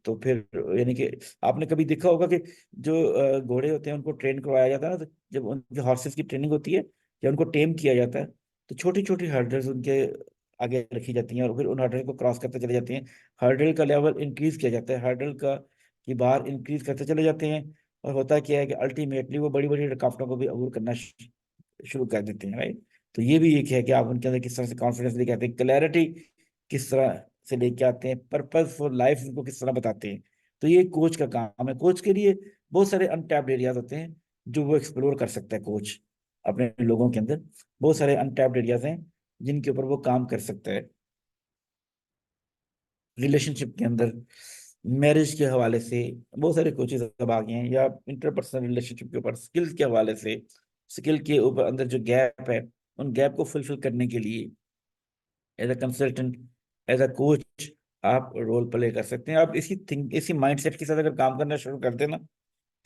तो फिर यानी कि आपने कभी देखा होगा कि जो घोड़े होते हैं उनको ट्रेन करवाया जाता है ना, तो जब उनके हॉर्सेस की ट्रेनिंग होती है या उनको टेम किया जाता है, तो छोटी छोटी हर्डल्स उनके आगे रखी जाती हैं, और फिर उन हर्डल को क्रॉस करते चले जाते हैं। हर्डल का लेवल इंक्रीज किया जाता है, हर्डल का की बार इंक्रीज करते चले जाते हैं। और होता क्या है कि अल्टीमेटली वो बड़ी बड़ी रुकावटों को भी अबूर करना शुरू कर देते हैं। राइट। तो ये भी एक है कि आप उनके अंदर किस तरह से कॉन्फिडेंस लेके आते हैं, क्लैरिटी किस तरह से लेके आते हैं, पर्पस फॉर लाइफ उनको किस तरह बताते हैं। तो ये कोच का काम है। कोच के लिए बहुत सारे अनटैप्ड एरियाज होते हैं जो वो एक्सप्लोर कर सकता है कोच, अपने लोगों के अंदर बहुत सारे अनटैप्ड एरियाज हैं जिनके ऊपर वो काम कर सकता है। रिलेशनशिप के अंदर, मैरिज के हवाले से बहुत सारे कोचेज अब आ गए हैं, या इंटरपर्सनल रिलेशनशिप के ऊपर, स्किल्स के हवाले से, स्किल के ऊपर अंदर जो गैप है, उन गैप को फुलफिल करने के लिए as a consultant, as a coach आप रोल प्ले कर सकते हैं। आप इसी माइंडसेट के साथ अगर काम करना शुरू कर देना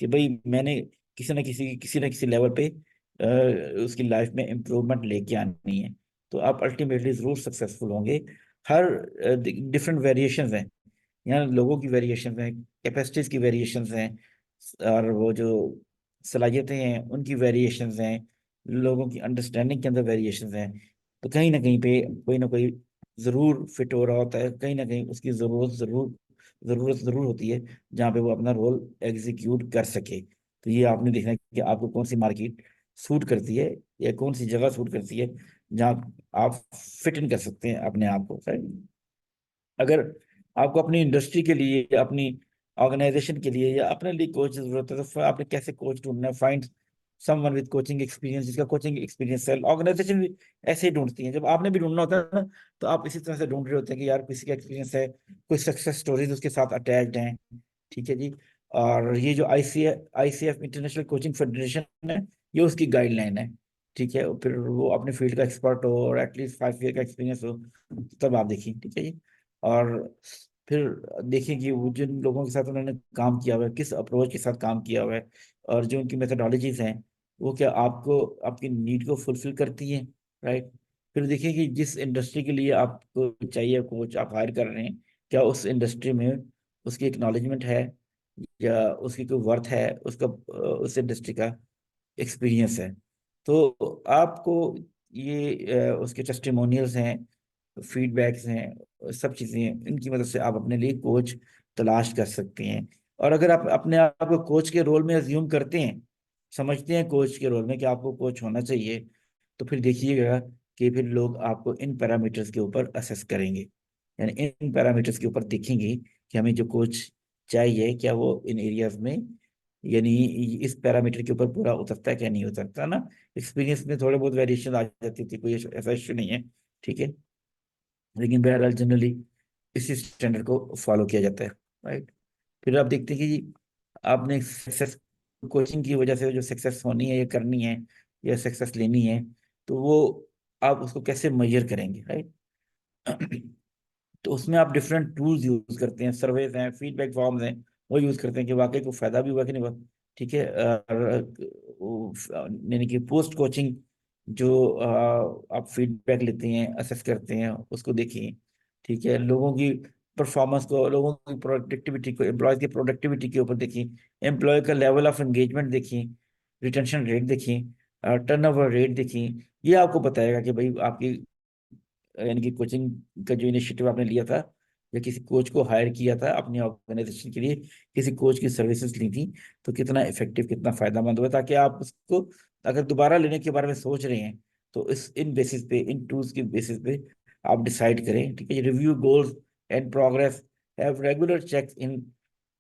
कि भाई मैंने किसी न किसी लेवल पे उसकी लाइफ में इम्प्रूवमेंट लेके आनी है, तो आप अल्टीमेटली जरूर सक्सेसफुल होंगे। हर डिफरेंट वेरिएशंस हैं यहाँ, लोगों की वेरिएशंस हैं, कैपेसिटीज की वेरिएशंस हैं, और वो जो सलाहियतें हैं उनकी वेरिएशंस हैं, लोगों की अंडरस्टैंडिंग के अंदर वेरिएशंस हैं। तो कहीं ना कहीं पे कोई ना कोई जरूर फिट हो रहा होता है, कहीं ना कहीं उसकी जरूरत जरूर होती है जहाँ पे वो अपना रोल एग्जीक्यूट कर सके। तो ये आपने देखना है कि आपको कौन सी मार्केट सूट करती है, या कौन सी जगह सूट करती है जहाँ आप फिट इन कर सकते हैं अपने आप को। अगर आपको अपनी इंडस्ट्री के लिए, अपनी ऑर्गेनाइजेशन के लिए या अपने लिए कोच की जरूरत है, तो फिर आपने कैसे कोच ढूंढना है? Find someone with coaching experience, जिसका कोचिंग एक्सपीरियंस है। ऑर्गेनाइजेशन भी ऐसे ही ढूंढती है। जब आपने भी ढूंढना होता है ना, तो आप इसी तरह से ढूंढ रहे होते हैं कि यार किसी का एक्सपीरियंस है, कोई सक्सेस स्टोरीज उसके साथ अटैच्ड हैं। ठीक है जी। और ये जो आईसीएफ इंटरनेशनल कोचिंग फेडरेशन है, ये उसकी गाइडलाइन है। ठीक है, फिर वो अपने फील्ड का एक्सपर्ट हो और एटलीस्ट 5 ईयर का एक्सपीरियंस हो, तब आप देखिए। ठीक है जी। और फिर देखिए कि वो जिन लोगों के साथ उन्होंने काम किया हुआ है, किस अप्रोच के साथ काम किया हुआ है, और जो उनकी मेथडोलॉजीज हैं, वो क्या आपको आपकी नीड को फुलफिल करती हैं। राइट। फिर देखिए कि जिस इंडस्ट्री के लिए आपको चाहिए कोच, आप हायर कर रहे हैं, क्या उस इंडस्ट्री में उसकी एक्नॉलेजमेंट है, या उसकी कोई वर्थ है, उसका उस इंडस्ट्री का एक्सपीरियंस है। तो आपको ये उसके टेस्टिमोनियल्स हैं, फीडबैक्स हैं, सब चीज़ें हैं, इनकी मदद से आप अपने लिए कोच तलाश कर सकते हैं। और अगर आप अपने आप को कोच के रोल में अज्यूम करते हैं, समझते हैं कोच के रोल में कि आपको कोच होना चाहिए, तो फिर देखिएगा कि फिर लोग आपको इन पैरामीटर्स के ऊपर असेस करेंगे। यानी इन पैरामीटर्स के ऊपर देखेंगे कि हमें जो कोच चाहिए, क्या वो इन एरियाज में, यानी इस पैरामीटर के ऊपर पूरा उतरता है क्या नहीं उतरता ना। एक्सपीरियंस में थोड़े बहुत वेरिएशन आ जाती थी, कोई ऐसा इश्यू नहीं है। ठीक है। लेकिन बहरहाल जनरली इसी स्टैंडर्ड को फॉलो किया जाता है। राइट। फिर आप देखते हैं कि आपने सक्सेस, कोचिंग की वजह से जो सक्सेस होनी है या करनी है या सक्सेस लेनी है, तो वो आप उसको कैसे मेजर करेंगे। राइट। तो उसमें आप डिफरेंट टूल्स यूज करते हैं, सर्वेज हैं, फीडबैक फॉर्म्स हैं, वो यूज करते हैं कि वाकई को फायदा भी हुआ कि नहीं हुआ। ठीक है। यानी कि पोस्ट कोचिंग जो आप फीडबैक लेते हैं, असेस करते हैं, उसको देखिए। ठीक है। लोगों की परफॉर्मेंस को, लोगों की प्रोडक्टिविटी को, एम्प्लॉयज की प्रोडक्टिविटी के ऊपर देखिए, एम्प्लॉय का लेवल ऑफ एंगेजमेंट देखिए, रिटेंशन रेट देखिए, टर्नओवर रेट देखिए। ये आपको बताएगा कि भाई आपकी, यानी कि कोचिंग का जो इनिशिएटिव आपने लिया था, या किसी कोच को हायर किया था अपनी ऑर्गेनाइजेशन के लिए, किसी कोच की सर्विसेज ली थी, तो कितना इफेक्टिव, कितना फायदेमंद हुआ, ताकि आप उसको अगर दोबारा लेने के बारे में सोच रहे हैं, तो इस इन बेसिस पे, इन टूल्स के बेसिस पे आप डिसाइड करें। ठीक है। Review goals and progress, have regular checks in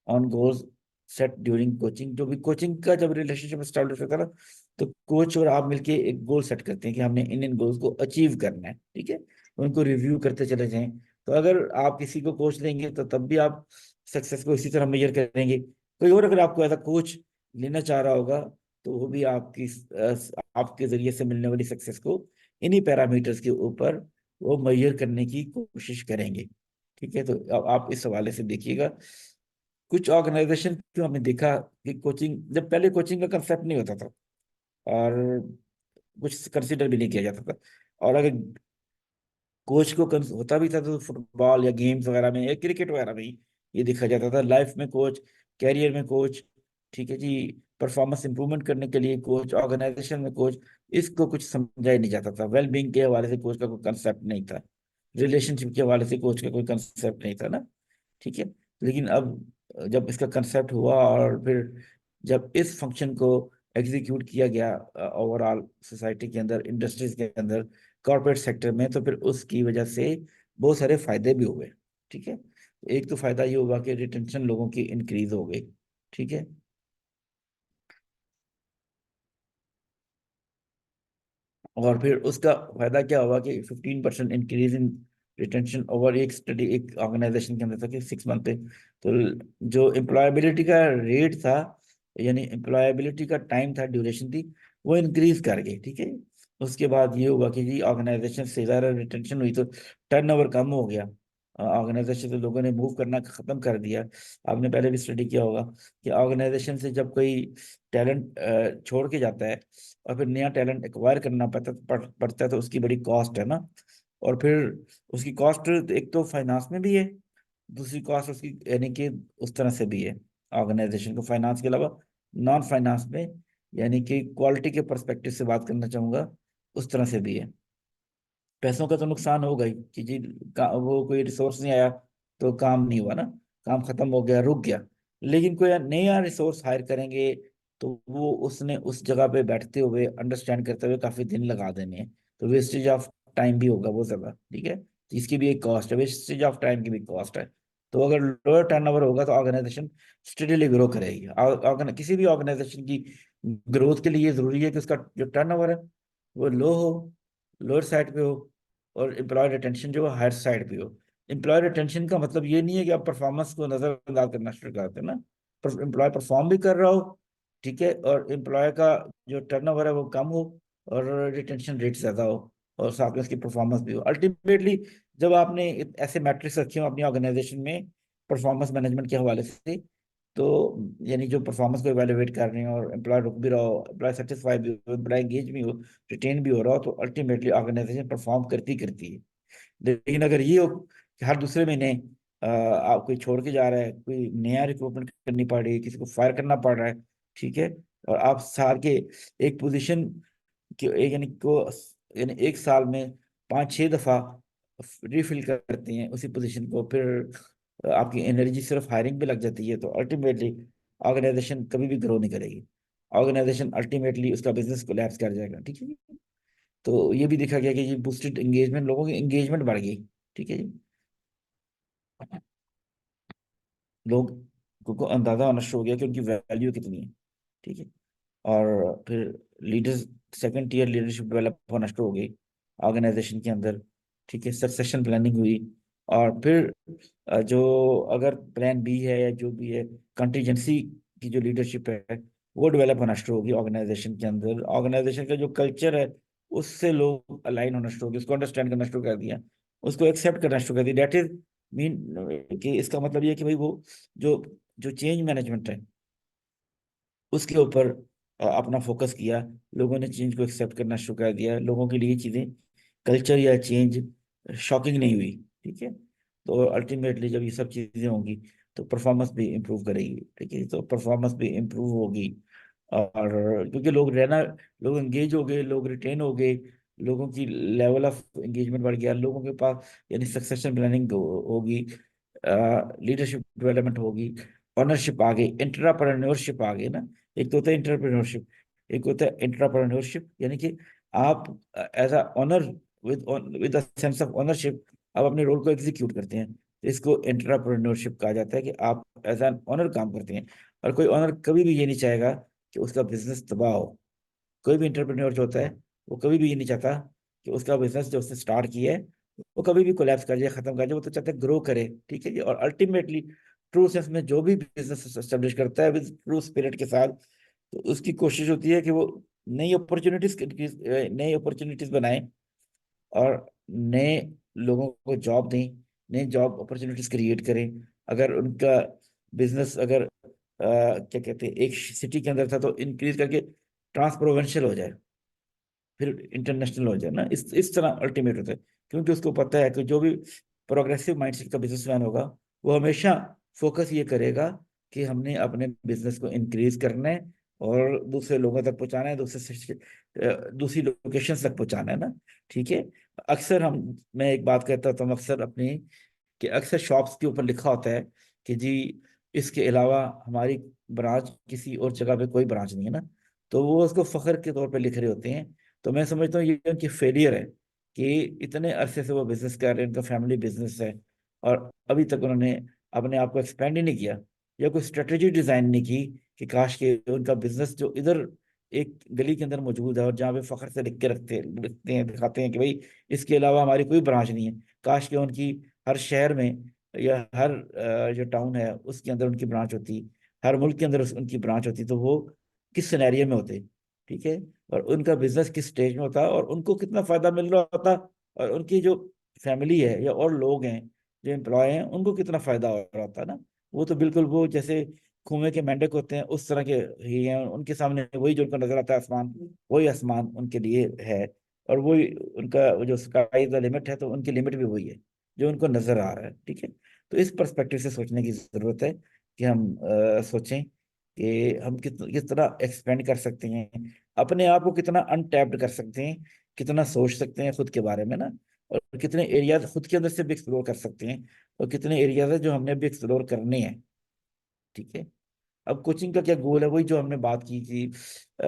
on goals set during coaching. जो भी कोचिंग का जब रिलेशनशिप स्टार्ट होता है ना, तो कोच और आप मिलके एक गोल सेट करते हैं कि हमने इन इन गोल्स को अचीव करना है। ठीक है। उनको रिव्यू करते चले जाएं। तो अगर आप किसी को कोच लेंगे, तो तब भी आप सक्सेस को इसी तरह मेजर करेंगे। कोई और अगर आपको ऐसा कोच लेना चाह रहा होगा, तो वो भी आपके जरिए से मिलने वाली सक्सेस को इन्हीं पैरामीटर्स के ऊपर वो मेजर करने की कोशिश करेंगे। ठीक है। तो अब आप इस हवाले से देखिएगा, कुछ ऑर्गेनाइजेशन को हमने देखा कि कोचिंग, जब पहले कोचिंग का कंसेप्ट नहीं होता था, और कुछ कंसिडर भी नहीं किया जाता था, और अगर कोच को होता भी था, तो फुटबॉल या गेम्स वगैरह में या क्रिकेट वगैरह में ही ये देखा जाता था। लाइफ में कोच, कैरियर में कोच, ठीक है जी, परफॉर्मेंस इंप्रूवमेंट करने के लिए कोच, ऑर्गेनाइजेशन में कोच, इसको कुछ समझा ही नहीं जाता था। वेलबींग के हवाले से कोच का कोई कंसेप्ट नहीं था, रिलेशनशिप के हवाले से कोच का कोई कंसेप्ट नहीं था ना। ठीक है। लेकिन अब जब इसका कंसेप्ट हुआ, और फिर जब इस फंक्शन को एग्जीक्यूट किया गया ओवरऑल सोसाइटी के अंदर, इंडस्ट्रीज के अंदर, कॉर्पोरेट सेक्टर में, तो फिर उसकी वजह से बहुत सारे फायदे भी हुए। ठीक है। एक तो फायदा ये हुआ कि रिटेंशन लोगों की इंक्रीज हो गई। ठीक है। और फिर उसका फायदा क्या हुआ कि 15% इंक्रीज इन रिटेंशन ओवर एक स्टडी, एक ऑर्गेनाइजेशन के अंदर था कि 6 मंथ पे। तो जो एम्प्लॉयबिलिटी का रेट था, यानी एम्प्लॉयबिलिटी का टाइम था, ड्यूरेशन थी, वो इंक्रीज कर गई। ठीक है। उसके बाद ये हुआ कि जी ऑर्गेनाइजेशन से ज़्यादा रिटेंशन हुई, तो टर्नओवर कम हो गया। ऑर्गेनाइजेशन से लोगों ने मूव करना खत्म कर दिया। आपने पहले भी स्टडी किया होगा कि ऑर्गेनाइजेशन से जब कोई टैलेंट छोड़ के जाता है, और फिर नया टैलेंट एक्वायर करना पड़ता है, तो उसकी बड़ी कॉस्ट है ना। और फिर उसकी कॉस्ट एक तो फाइनेंस में भी है, दूसरी कॉस्ट उसकी, यानी कि उस तरह से भी है ऑर्गेनाइजेशन को, फाइनेंस के अलावा नॉन फाइनेंस में, यानी कि क्वालिटी के पर्सपेक्टिव से बात करना चाहूंगा, उस तरह से भी है। पैसों का तो नुकसान होगा ही कि जी वो कोई रिसोर्स नहीं आया, तो काम नहीं हुआ ना, काम खत्म हो गया, रुक गया। लेकिन कोई नया रिसोर्स हायर करेंगे, तो वो उसने उस जगह पे बैठते हुए, अंडरस्टैंड करते हुए काफी दिन लगा देने हैं, तो वेस्टेज ऑफ टाइम भी होगा बहुत ज्यादा। ठीक है। तो इसकी भी एक कॉस्ट है, वेस्टेज ऑफ टाइम की भी कॉस्ट है। तो अगर लोअर टर्नओवर होगा तो ऑर्गेनाइजेशन स्टेडीली ग्रो करेगी। किसी भी ऑर्गेनाइजेशन की ग्रोथ के लिए ये जरूरी है कि उसका जो टर्नओवर है वो लो हो, लोअर साइड पे हो, और एम्प्लॉय रिटेंशन जो हायर साइड पे हो। एम्प्लॉय रिटेंशन का मतलब ये नहीं है कि आप परफॉर्मेंस को नजरअंदाज करना शुरू कर देते ना, पर एम्प्लॉय परफॉर्म भी कर रहा हो, ठीक है, और एम्प्लॉय का जो टर्नओवर है वो कम हो और रिटेंशन रेट ज्यादा हो, और साथ में उसकी परफॉर्मेंस भी हो। अल्टीमेटली जब आपने ऐसे मैट्रिक्स रखे हो अपनी ऑर्गेनाइजेशन में परफॉर्मेंस मैनेजमेंट के हवाले से, तो यानी जो परफॉर्मेंस को इवेलुएट कर रहे हैं और एम्प्लॉय रुक भी रहा हो, एम्प्लॉय सेटिस्फाई भी हो, एम्प्लॉय एंगेज भी हो, रिटेन भी हो रहा हो, तो अल्टीमेटली ऑर्गेनाइजेशन परफॉर्म करती करती है। लेकिन अगर ये हो कि हर दूसरे महीने आप कोई छोड़ के जा रहा है, कोई नया रिक्रूटमेंट करनी पड़ रही है, किसी को फायर करना पड़ रहा है, ठीक है, और आप साल के एक पोजीशन यानी एक साल में 5-6 दफा रिफिल करते हैं उसी पोजीशन को, फिर आपकी एनर्जी सिर्फ हायरिंग पे लग जाती है, तो अल्टीमेटली ऑर्गेनाइजेशन कभी भी ग्रो नहीं करेगी। ऑर्गेनाइजेशन अल्टीमेटली उसका बिजनेस कोलैप्स कर जाएगा, ठीक है। तो ये भी देखा गया कि ये बूस्टेड एंगेजमेंट, लोगों की एंगेजमेंट बढ़ गई, ठीक है जी। लोग को अंदाजा होना शुरू हो गया कि उनकी वैल्यू कितनी है, ठीक है। और फिर leaders, second tier leadership develop होना शुरू हो गई ऑर्गेनाइजेशन के अंदर, ठीक है। सक्सेशन प्लानिंग हुई, और फिर जो अगर प्लान बी है या जो भी है, कंटीजेंसी की जो लीडरशिप है वो डेवलप होना शुरू होगी ऑर्गेनाइजेशन के अंदर। ऑर्गेनाइजेशन का जो कल्चर है उससे लोग अलाइन होना शुरू हो गए, उसको अंडरस्टैंड करना शुरू कर दिया, उसको एक्सेप्ट करना शुरू कर दिया। दैट इज मीन कि इसका मतलब ये है कि भाई वो जो जो चेंज मैनेजमेंट है उसके ऊपर अपना फोकस किया, लोगों ने चेंज को एक्सेप्ट करना शुरू कर दिया, लोगों के लिए चीजें, कल्चर या चेंज शॉकिंग नहीं हुई, ठीक है। तो अल्टीमेटली जब ये सब चीजें होंगी तो परफॉर्मेंस भी इम्प्रूव करेगी, ठीक है, तो परफॉर्मेंस भी इम्प्रूव होगी। और क्योंकि लोग एंगेज हो गए, लोग रिटेन हो गए, लोगों की लेवल ऑफ एंगेजमेंट बढ़ गया, लोगों के पास यानी सक्सेशन प्लानिंग होगी, लीडरशिप डेवलपमेंट होगी, ऑनरशिप आ गई, एंटरप्रेन्योरशिप आ गई ना। एक तो होता है इंटरप्रेन्योरशिप, एक होता है एंटरप्रेन्योरशिप, यानी कि आप as a owner, with a sense of ownership आप अपने रोल को एग्जीक्यूट करते हैं, तो इसको एंटरप्रेन्योरशिप कहा जाता है कि आप एज एन ऑनर काम करते हैं। और कोई ऑनर कभी भी ये नहीं चाहेगा कि उसका बिजनेस तबाह हो। कोई भी इंटरप्रेन्योर जो होता है वो कभी भी ये नहीं चाहता कि उसका बिजनेस जो उसने स्टार्ट किया है वो कभी भी कोलैप्स कर जाए, खत्म कर जाए। वो तो चाहता है ग्रो करे, ठीक है जी। और अल्टीमेटली ट्रू सेंस में जो भी बिजनेस एस्टेब्लिश करता है विद ट्रू स्पिरिट के साथ, तो उसकी कोशिश होती है कि वो नई अपॉर्चुनिटीज बनाए, और नए लोगों को जॉब दें, नए जॉब अपॉर्चुनिटीज क्रिएट करें। अगर उनका बिजनेस अगर क्या कहते हैं एक सिटी के अंदर था तो इंक्रीज करके ट्रांसप्रोवेंशियल हो जाए, फिर इंटरनेशनल हो जाए ना, इस तरह अल्टीमेट होता है। क्योंकि उसको पता है कि जो भी प्रोग्रेसिव माइंडसेट का बिजनेसमैन होगा वो हमेशा फोकस ये करेगा कि हमने अपने बिजनेस को इंक्रीज करना है और दूसरे लोगों तक पहुंचाना है, दूसरी लोकेशन तक पहुंचाना है ना, ठीक है। अक्सर मैं एक बात कहता हूँ अक्सर अपनी, कि अक्सर शॉप्स के ऊपर लिखा होता है कि जी इसके अलावा हमारी ब्रांच किसी और जगह पे कोई ब्रांच नहीं है ना, तो वो उसको फख्र के तौर पे लिख रहे होते हैं। तो मैं समझता हूँ ये उनकी फेलियर है कि इतने अरसे से वो बिजनेस कर रहे हैं, उनका फैमिली बिजनेस है, और अभी तक उन्होंने अपने आप को एक्सपेंड ही नहीं किया, या कोई स्ट्रेटेजी डिजाइन नहीं की कि काश के उनका बिजनेस जो इधर एक गली के अंदर मौजूद है और जहाँ पे फख्र से लिख के लिखते हैं, दिखाते हैं कि भाई इसके अलावा हमारी कोई ब्रांच नहीं है, काश के उनकी हर शहर में या हर जो टाउन है उसके अंदर उनकी ब्रांच होती, हर मुल्क के अंदर उनकी ब्रांच होती, तो वो किस सिनेरियो में होते, ठीक है, और उनका बिजनेस किस स्टेज में होता और उनको कितना फायदा मिल रहा होता, और उनकी जो फैमिली है या और लोग हैं जो एम्प्लॉय हैं उनको कितना फायदा हो रहा होता ना। वो तो बिल्कुल वो जैसे कुएं के मेंढक होते हैं उस तरह के ही हैं, उनके सामने वही जो उनको नजर आता है आसमान, वही आसमान उनके लिए है, और वही उनका वो जो स्काई द लिमिट है, तो उनकी लिमिट भी वही है जो उनको नजर आ रहा है, ठीक है। तो इस पर्सपेक्टिव से सोचने की जरूरत है कि हम सोचें कि हम किस तरह एक्सपेंड कर सकते हैं, अपने आप को कितना अनटैप्ड कर सकते हैं, कितना सोच सकते हैं खुद के बारे में ना, और कितने एरियाज खुद के अंदर से भी एक्सप्लोर कर सकते हैं, और कितने एरियाज है जो हमने भी एक्सप्लोर करने हैं, ठीक है। अब कोचिंग का क्या गोल है, वही जो हमने बात की कि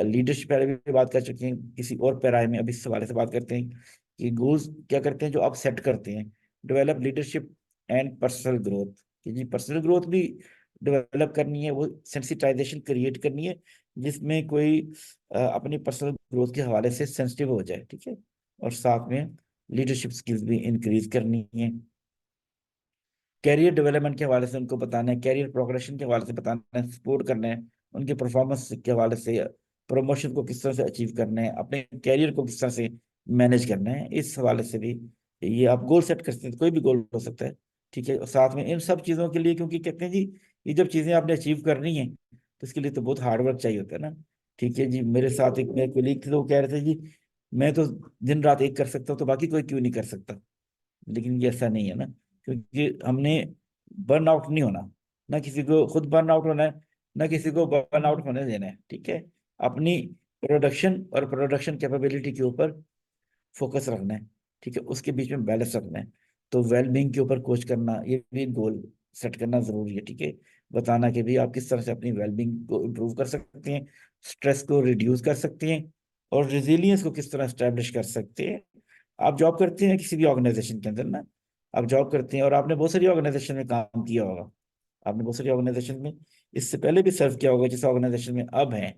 लीडरशिप पहले भी बात कर चुके हैं किसी और पैराए में, अभी इस हवाले से बात करते हैं कि गोल्स क्या करते हैं जो आप सेट करते हैं, develop leadership and personal growth, कि जी पर्सनल ग्रोथ भी डेवलप करनी है, वो सेंसिटाइजेशन क्रिएट करनी है जिसमें कोई अपनी पर्सनल ग्रोथ के हवाले से सेंसिटिव हो जाए, ठीक है। और साथ में लीडरशिप स्किल्स भी इंक्रीज करनी है, कैरियर डेवलपमेंट के हवाले से उनको बताना है, कैरियर प्रोग्रेशन के हवाले से बताना है, सपोर्ट करना है, उनके परफॉर्मेंस के हवाले से प्रमोशन को किस तरह से अचीव करना है, अपने कैरियर को किस तरह से मैनेज करना है, इस हवाले से भी ये आप गोल सेट कर सकते हैं, कोई भी गोल हो सकता है, ठीक है। और साथ में इन सब चीज़ों के लिए, क्योंकि कहते हैं जी ये जब चीज़ें आपने अचीव करनी है तो इसके लिए तो बहुत हार्ड वर्क चाहिए होता है ना, ठीक है जी। मेरे साथ एक मेरे कोलीग थे तो वो कह रहे थे जी मैं तो दिन रात एक कर सकता हूँ तो बाकी कोई क्यों नहीं कर सकता, लेकिन ये ऐसा नहीं है ना, क्योंकि हमने बर्न आउट नहीं होना, ना किसी को खुद बर्न आउट होना है, ना किसी को बर्न आउट होने देना है, ठीक है। अपनी प्रोडक्शन और प्रोडक्शन कैपेबिलिटी के ऊपर फोकस रखना है, ठीक है, उसके बीच में बैलेंस रखना है। तो वेलबींग के ऊपर कोच करना, ये भी गोल सेट करना जरूरी है, ठीक है। बताना कि भी आप किस तरह से अपनी वेलबींग को इम्प्रूव कर सकते हैं, स्ट्रेस को रिड्यूस कर सकते हैं, और रिजिलियंस को किस तरह स्टैब्लिश कर सकते हैं। आप जॉब करते हैं किसी भी ऑर्गेनाइजेशन के अंदर ना, आप जॉब करते हैं और आपने बहुत सारी ऑर्गेनाइजेशन में काम किया होगा, आपने बहुत सारी ऑर्गेनाइजेशन में इससे पहले भी सर्व किया होगा जिस ऑर्गेनाइजेशन में अब है।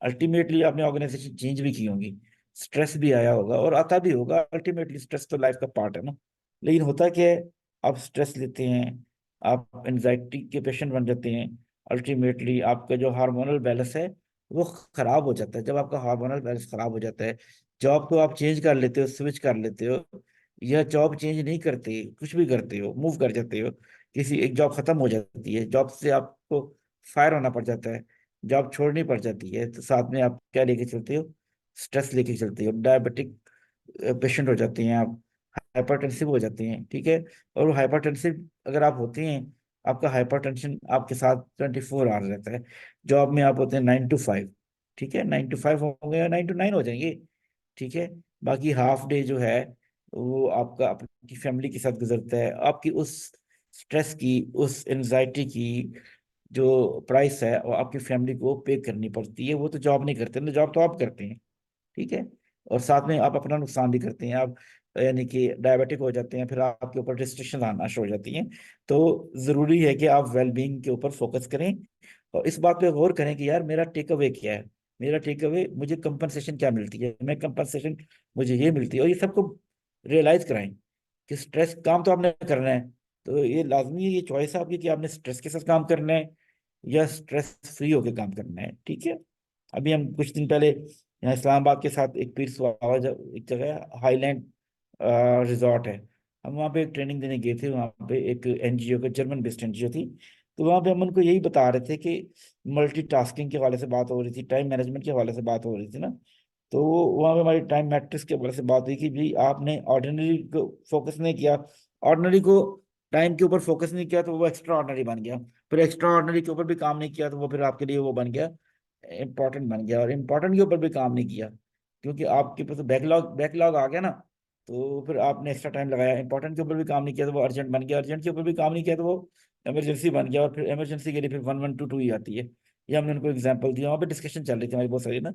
अल्टीमेटली आपने ऑर्गेनाइजेशन चेंज भी की होंगी, स्ट्रेस भी आया होगा और आता भी होगा, अल्टीमेटली स्ट्रेस तो लाइफ का पार्ट है ना। लेकिन होता क्या है, आप स्ट्रेस लेते हैं, आप एनजाइटी के पेशेंट बन जाते हैं, अल्टीमेटली आपका जो हार्मोनल बैलेंस है वो खराब हो जाता है। जब आपका हार्मोनल बैलेंस खराब हो जाता है, जॉब को आप चेंज कर लेते हो, स्विच कर लेते हो, या जॉब चेंज नहीं करते, कुछ भी करते हो, मूव कर जाते हो, किसी एक जॉब खत्म हो जाती है, जॉब से आपको फायर होना पड़ जाता है, जॉब छोड़नी पड़ जाती है, तो साथ में आप क्या लेके चलते हो, स्ट्रेस लेके चलते हो, डायबिटिक पेशेंट हो जाते हैं आप, हाइपरटेंसिव हो जाते हैं, ठीक है। और वो हाइपरटेंसिव अगर आप होते हैं, आपका हाइपरटेंशन आपके साथ 24 आवर रहता है। जॉब में आप होते हैं 9 to 5, ठीक है, 9 to 5 होंगे या 9 to 9 हो जाएंगे, ठीक है। बाकी हाफ डे जो है वो आपका अपनी फैमिली के साथ गुजरता है, आपकी उस स्ट्रेस की, उस एनजाइटी की जो प्राइस है वो आपकी फैमिली को पे करनी पड़ती है। वो तो जॉब नहीं करते ना, जॉब तो आप करते हैं, ठीक है। और साथ में आप अपना नुकसान भी करते हैं, आप यानी कि डायबिटिक हो जाते हैं, फिर आपके ऊपर रिस्ट्रिक्शन आना शुरू हो जाती हैं। तो ज़रूरी है कि आप वेलबींग के ऊपर फोकस करें और इस बात पे गौर करें कि यार मेरा टेक अवे क्या है, मेरा टेक अवे मुझे कंपनसेशन क्या मिलती है, मैं कंपनसेशन मुझे ये मिलती है, और ये सबको रियलाइज कराएं कि स्ट्रेस काम तो आपने करना है, तो ये लाजमी है, ये चॉइस है आपकी कि आपने स्ट्रेस के साथ काम करना है या स्ट्रेस फ्री होकर काम करना है, ठीक है। अभी हम कुछ दिन पहले यहाँ इस्लामाबाद के साथ एक पीर सुआवा एक जगह है, हाईलैंड रिजॉर्ट है, हम वहाँ पे एक ट्रेनिंग देने गए थे। वहाँ पे एक एनजीओ का, जर्मन बेस्ड एनजीओ थी, तो वहाँ पे हम उनको यही बता रहे थे कि मल्टीटास्किंग के हवाले से बात हो रही थी, टाइम मैनेजमेंट के हवाले से बात हो रही थी ना। तो वहाँ पे हमारी टाइम मैट्रिक्स के हवाले से बात हुई कि भाई आपने ऑर्डिनरी को फोकस नहीं किया, ऑर्डिनरी को टाइम के ऊपर फोकस नहीं किया तो वो एक्स्ट्रा ऑर्डिनरी बन गया, फिर एक्स्ट्रा ऑर्डिनरी के ऊपर भी काम नहीं किया तो वो फिर आपके लिए वो बन गया इम्पोर्टेंट बन गया, और इम्पोर्टेंट के ऊपर भी काम नहीं किया क्योंकि आपके पास बैकलॉग बैकलॉग आ गया ना, तो फिर आपने एक्स्ट्रा टाइम लगाया, इंपॉर्टेंट के ऊपर भी काम नहीं किया तो वो अर्जेंट बन गया, अर्जेंट के ऊपर भी काम नहीं किया तो वो इमरजेंसी बन गया, और फिर इमरजेंसी के लिए फिर 1122 ही आती है। ये हमने उनको एग्जाम्पल दिया, वहाँ पे डिस्कशन चल रही थी हमारी बहुत सारी ना,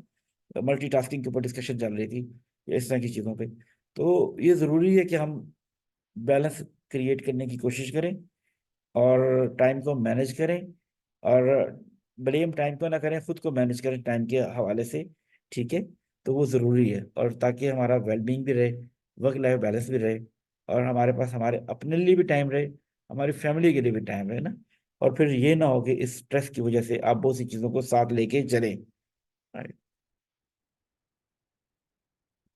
मल्टीटास्किंग के ऊपर डिस्कशन चल रही थी, इस तरह की चीज़ों पे। तो ये ज़रूरी है कि हम बैलेंस क्रिएट करने की कोशिश करें और टाइम को मैनेज करें, और ब्लेम टाइम को ना करें, खुद को मैनेज करें टाइम के हवाले से, ठीक है। तो वो ज़रूरी है, और ताकि हमारा वेलबींग भी रहे, वर्क लाइफ बैलेंस भी रहे, और हमारे पास हमारे अपने लिए भी टाइम रहे, हमारी फैमिली के लिए भी टाइम रहे ना। और फिर ये ना हो कि इस स्ट्रेस की वजह से आप बहुत सी चीज़ों को साथ लेके चलें। Right?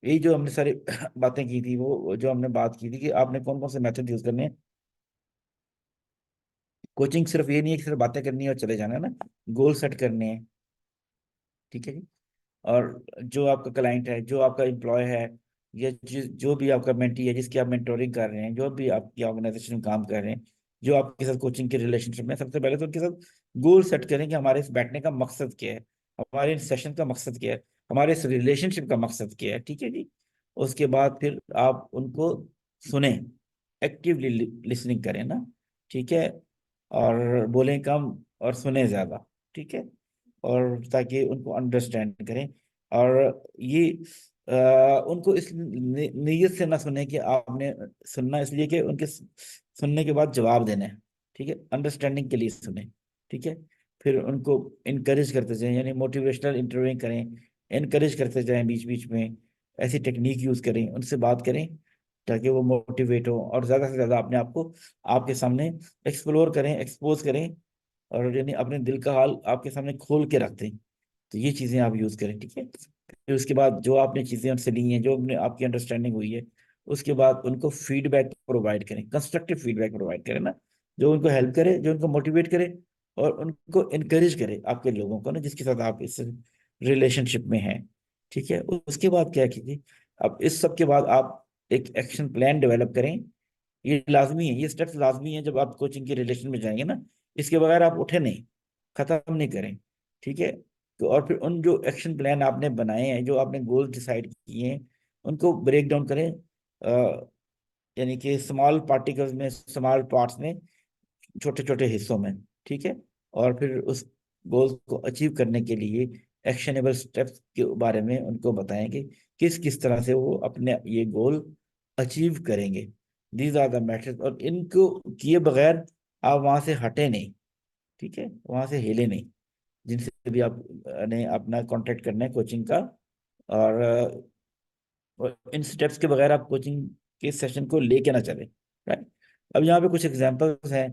यही जो हमने सारी बातें की थी, वो जो हमने बात की थी कि आपने कौन कौन से मेथड यूज करने हैं। कोचिंग सिर्फ ये नहीं है कि सिर्फ बातें करनी है और चले जाना है ना, गोल सेट करने हैं, ठीक है जी। और जो आपका क्लाइंट है, जो आपका एम्प्लॉय है, या जो भी आपका मेंटी है जिसकी आप मेंटोरिंग कर रहे हैं, जो भी आपकी ऑर्गेनाइजेशन में काम कर रहे हैं, जो आपके साथ कोचिंग के रिलेशनशिप में, सबसे पहले तो उनके साथ गोल सेट करें कि हमारे इस बैठने का मकसद क्या है, हमारे इस सेशन का मकसद क्या है, हमारे इस रिलेशनशिप का मकसद क्या है, ठीक है जी। उसके बाद फिर आप उनको सुने, एक्टिवली लिसनिंग करें ना, ठीक है। और बोलें कम और सुने ज्यादा, ठीक है। और ताकि उनको अंडरस्टैंड करें, और ये उनको इस नीयत से ना सुने कि आपने सुनना इसलिए कि उनके सुनने के बाद जवाब देना है, ठीक है, अंडरस्टैंडिंग के लिए सुने, ठीक है। फिर उनको इनकरेज करते जाएं, यानी मोटिवेशनल इंटरव्यू करें, इनकरेज करते जाएं बीच बीच में, ऐसी टेक्निक यूज करें, उनसे बात करें ताकि वो मोटिवेट हो और ज्यादा से ज्यादा अपने आप को आपके सामने एक्सप्लोर करें, एक्सपोज करें, और यानी अपने दिल का हाल आपके सामने खोल के रख दें। तो ये चीजें आप यूज करें, ठीक है। फिर उसके बाद जो आपने चीजें उनसे ली हैं, जो अपने आपकी अंडरस्टैंडिंग हुई है, उसके बाद उनको फीडबैक प्रोवाइड करें, कंस्ट्रक्टिव फीडबैक प्रोवाइड करें ना, जो उनको हेल्प करे, जो उनको मोटिवेट करे और उनको इनकरेज करे, आपके लोगों को ना जिसके साथ आप इस रिलेशनशिप में हैं, ठीक है। उसके बाद क्या कीजिए, अब इस सब के बाद आप एक एक्शन प्लान डेवलप करें। ये लाजमी है, ये स्टेप्स लाजमी है जब आप कोचिंग के रिलेशन में जाएंगे ना, इसके बगैर आप उठे नहीं, खत्म नहीं करें, ठीक है। तो और फिर उन जो एक्शन प्लान आपने बनाए हैं, जो आपने गोल डिसाइड किए हैं, उनको ब्रेक डाउन करें, यानी कि स्मॉल पार्टिकल्स में, स्मॉल पार्ट्स में, छोटे छोटे हिस्सों में, ठीक है। और फिर उस गोल को अचीव करने के लिए एक्शनेबल स्टेप्स के बारे में उनको बताएं कि किस किस तरह से वो अपने ये गोल अचीव करेंगे। दीज आर द मैटर्स, और इनको किए बगैर आप वहां से हटे नहीं, ठीक है, वहां से हिले नहीं, जिनसे भी आप ने अपना कांटेक्ट करना है कोचिंग का। और और इन स्टेप्स के बगैर आप कोचिंग के सेशन को लेके ना चले, राइट। अब यहाँ पे कुछ एग्जांपल्स हैं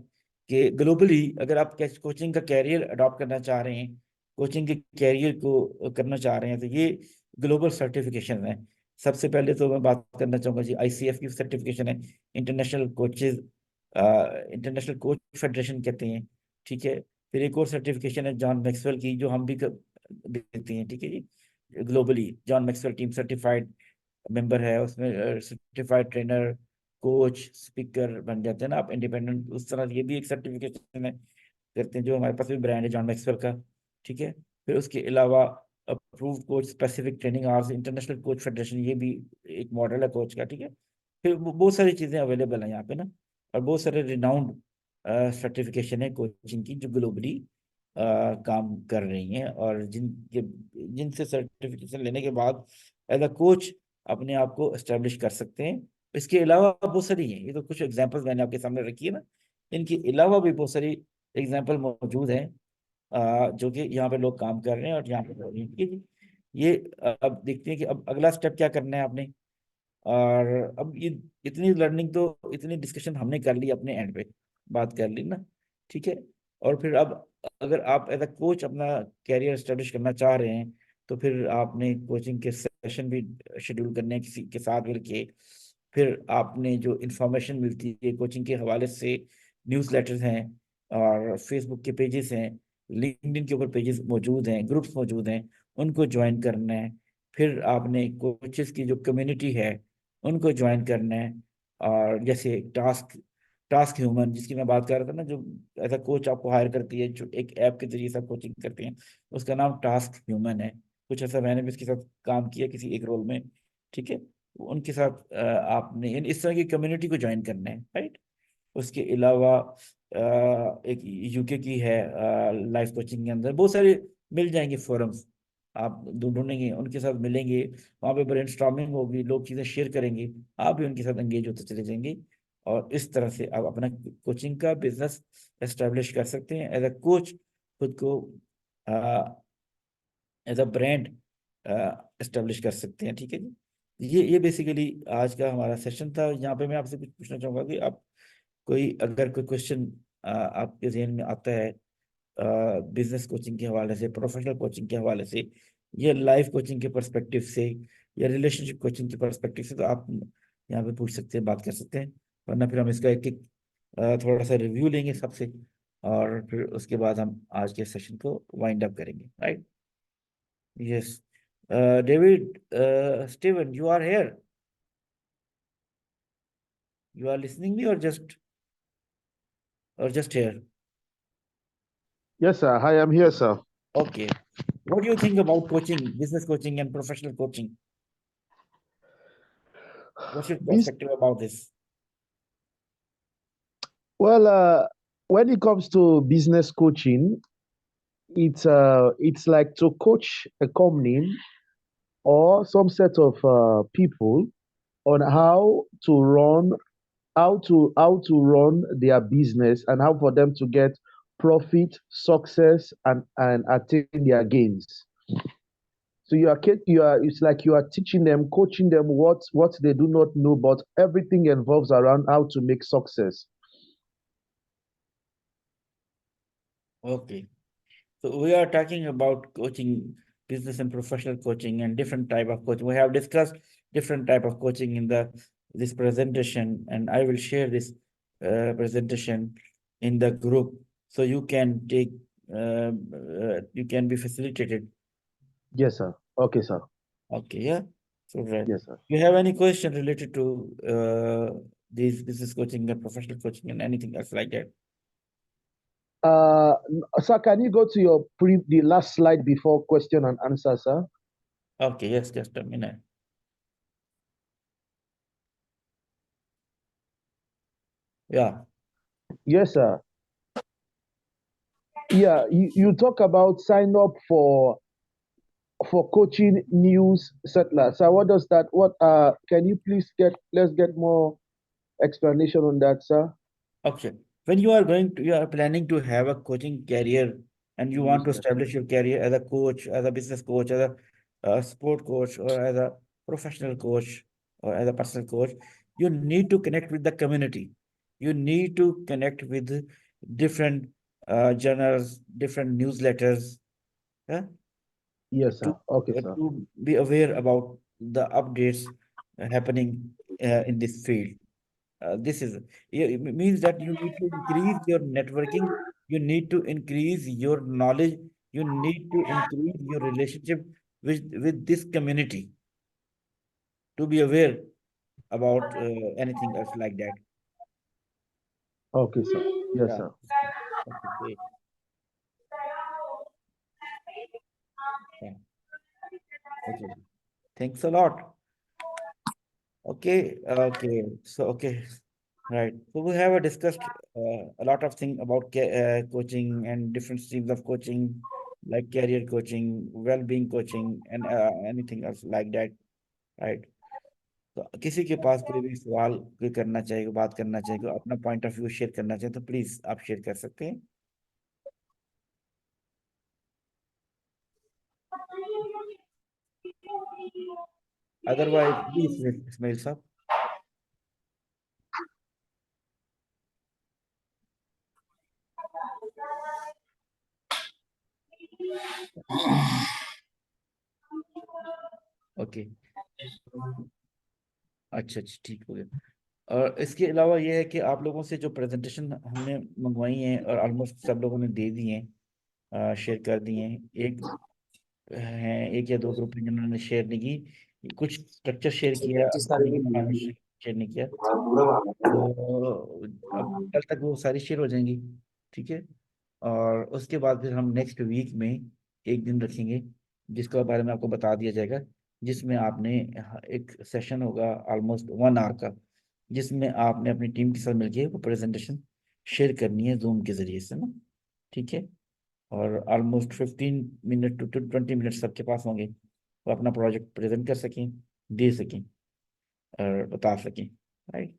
कि ग्लोबली अगर आप कोचिंग का कैरियर अडॉप्ट करना चाह रहे हैं, कोचिंग के कैरियर को करना चाह रहे हैं, तो ये ग्लोबल सर्टिफिकेशन है। सबसे पहले तो मैं बात करना चाहूंगा जी, ICF की सर्टिफिकेशन है, international coaches, international coach federation कहते हैं, ठीक है। फिर एक और सर्टिफिकेशन है जॉन मैक्सवेल की, जो हम भी देते हैं, ठीक है जी। Globally John Maxwell team certified member है, उसमें सर्टिफाइड ट्रेनर, कोच, स्पीकर बन जाते हैं ना आप, इंडिपेंडेंट, उस तरह ये भी एक सर्टिफिकेशन है, करते हैं, जो हमारे पास भी ब्रांड है जॉन मैक्सवेल का, ठीक है। फिर उसके अलावा approved coach specific training hours, international coach federation, ये भी एक मॉडल है कोच का, ठीक है। फिर बहुत सारी चीजें अवेलेबल हैं यहाँ पे ना, और बहुत सारे रिनाउंड सर्टिफिकेशन है कोचिंग की जो ग्लोबली काम कर रही हैं, और जिनसे सर्टिफिकेशन लेने के बाद एज अ कोच अपने आप को एस्टेब्लिश कर सकते हैं। इसके अलावा बहुत सारी हैं, ये तो कुछ एग्जांपल्स मैंने आपके सामने रखी है ना, इनके अलावा भी बहुत सारी एग्जांपल मौजूद हैं, जो कि यहाँ पे लोग काम कर रहे हैं और यहाँ पे हो रही हैं, ठीक है जी। ये अब देखते हैं कि अब अगला स्टेप क्या करना है आपने। और अब ये इतनी लर्निंग, तो इतनी डिस्कशन हमने कर ली, अपने एंड पे बात कर ली ना, ठीक है। और फिर अब अगर आप एज अ कोच अपना कैरियर एस्टेब्लिश करना चाह रहे हैं, तो फिर आपने कोचिंग के सेशन भी शेड्यूल करने हैं किसी के साथ मिलके। फिर आपने जो इंफॉर्मेशन मिलती है कोचिंग के हवाले से, न्यूज़ लेटर्स हैं और फेसबुक के पेजेस हैं, लिंक्डइन के ऊपर पेजेस मौजूद हैं, ग्रुप्स मौजूद हैं, उनको ज्वाइन करना है। फिर आपने कोचेस की जो कम्युनिटी है उनको ज्वाइन करना है। और जैसे टास्क टास्क ह्यूमन जिसकी मैं बात कर रहा था ना, जो ऐसा कोच आपको हायर करती है, जो एक ऐप के जरिए सब कोचिंग करते हैं, उसका नाम टास्क ह्यूमन है। कुछ ऐसा मैंने भी इसके साथ काम किया किसी एक रोल में, ठीक है। उनके साथ आपने इस तरह की कम्युनिटी को ज्वाइन करना है, राइट। उसके अलावा एक UK की है लाइफ कोचिंग के अंदर बहुत सारे मिल जाएंगे फोरम्स, आप ढूंढेंगे, उनके साथ मिलेंगे, वहाँ पे ब्रेनस्टॉर्मिंग होगी, लोग चीज़ें शेयर करेंगे, आप भी उनके साथ एंगेज होते चले जाएंगे। और इस तरह से आप अपना कोचिंग का बिजनेस एस्टेब्लिश कर सकते हैं, एज अ कोच खुद को एज अ ब्रांड एस्टेब्लिश कर सकते हैं, ठीक है जी। ये बेसिकली आज का हमारा सेशन था। यहाँ पे मैं आपसे कुछ पूछना चाहूँगा कि आप अगर कोई क्वेश्चन आपके जहन में आता है बिजनेस कोचिंग के हवाले से, प्रोफेशनल कोचिंग के हवाले से, या लाइफ कोचिंग के पर्सपेक्टिव से, या रिलेशनशिप कोचिंग के पर्सपेक्टिव से, तो आप यहाँ पे पूछ सकते हैं, बात कर सकते हैं। वरना फिर हम इसका एक एक थोड़ा सा रिव्यू लेंगे सबसे, और फिर उसके बाद हम आज के सेशन को वाइंड अप करेंगे, right. Yes, David, Steven, you are here, you are listening me or just here? Yes, sir. I am here, sir. Okay. What do you think about coaching, business coaching and professional coaching? What's your Bus- perspective about this? Well, when it comes to business coaching, it's like to coach a company or some set of people on how to run how to run their business and how for them to get profit, success, and attain their gains. So it's like you are teaching them, coaching them what they do not know, but everything involves around how to make success. Okay. So we are talking about coaching, business and professional coaching, and different type of coaching. We have discussed different type of coaching in this presentation, and I will share this presentation in the group so you can take you can be facilitated. Yes, sir. Okay, sir. Okay, yeah. So right. Yes, sir. You have any question related to this business coaching and professional coaching and anything else like that? Sir, can you go to the last slide before question and answer, sir? Okay, yes, just a minute. Yeah. Yes, sir. Yeah, you talk about sign up for coaching news settler. So what does that can you please let's get more explanation on that, sir? Okay. When you are planning to have a coaching career and you want to establish your career as a coach, as a business coach, as a sport coach, or as a professional coach, or as a personal coach, you need to connect with the community. You need to connect with different journals, different newsletters, yeah, Yes, sir. Okay, sir. to be aware about the updates happening in this field. This is it means that you need to increase your networking, you need to increase your knowledge, you need to increase your relationship with this community to be aware about anything else like that. Okay, sir. Yes, Yeah. sir. Okay, great. Yeah. Okay. Thanks a lot. Okay. Okay. So okay. Right. So we have discussed a lot of things about coaching and different streams of coaching, like career coaching, well-being coaching, and anything else like that. Right. तो किसी के पास कोई भी सवाल कोई करना चाहेगा, बात करना चाहेगा, अपना पॉइंट ऑफ व्यू शेयर करना चाहे तो प्लीज आप शेयर कर सकते हैं. अदरवाइज प्लीज इस्माइल साहब. ओके. अच्छा अच्छा, ठीक हो गया. और इसके अलावा ये है कि आप लोगों से जो प्रेजेंटेशन हमने मंगवाई है और ऑलमोस्ट सब लोगों ने दे दी हैं, शेयर कर दी हैं. एक या दो ग्रुप हैं जिन्होंने शेयर नहीं की, कुछ स्ट्रक्चर शेयर किया, शेयर नहीं किया. तो अब कल तक वो सारी शेयर हो जाएंगी. ठीक है. और उसके बाद फिर हम नेक्स्ट वीक में एक दिन रखेंगे जिसके बारे में आपको बता दिया जाएगा, जिसमें आपने एक सेशन होगा ऑलमोस्ट 1 आवर का, जिसमें आपने अपनी टीम के साथ मिलके वो प्रेजेंटेशन शेयर करनी है जूम के जरिए से ना. ठीक है. और ऑलमोस्ट 15 मिनट टू 20 मिनट सबके पास होंगे, वो अपना प्रोजेक्ट प्रेजेंट कर सकें, दे सकें और बता सकें. Right.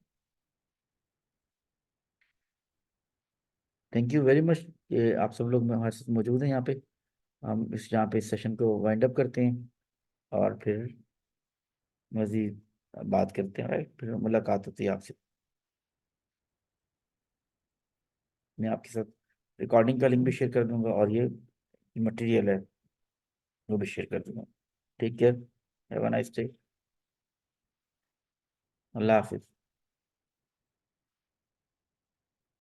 Thank you very much. आप सब लोग हमारे साथ मौजूद हैं यहाँ पे. हम यहाँ पे इस सेशन को वाइंड अप करते हैं और फिर मजीद बात करते हैं. राइट. फिर मुलाकात होती है आपसे. मैं आपके साथ रिकॉर्डिंग का लिंक भी शेयर कर दूंगा और ये मटेरियल है वो भी शेयर कर दूंगा. Take care. Have a nice day. अल्लाह हाफिज.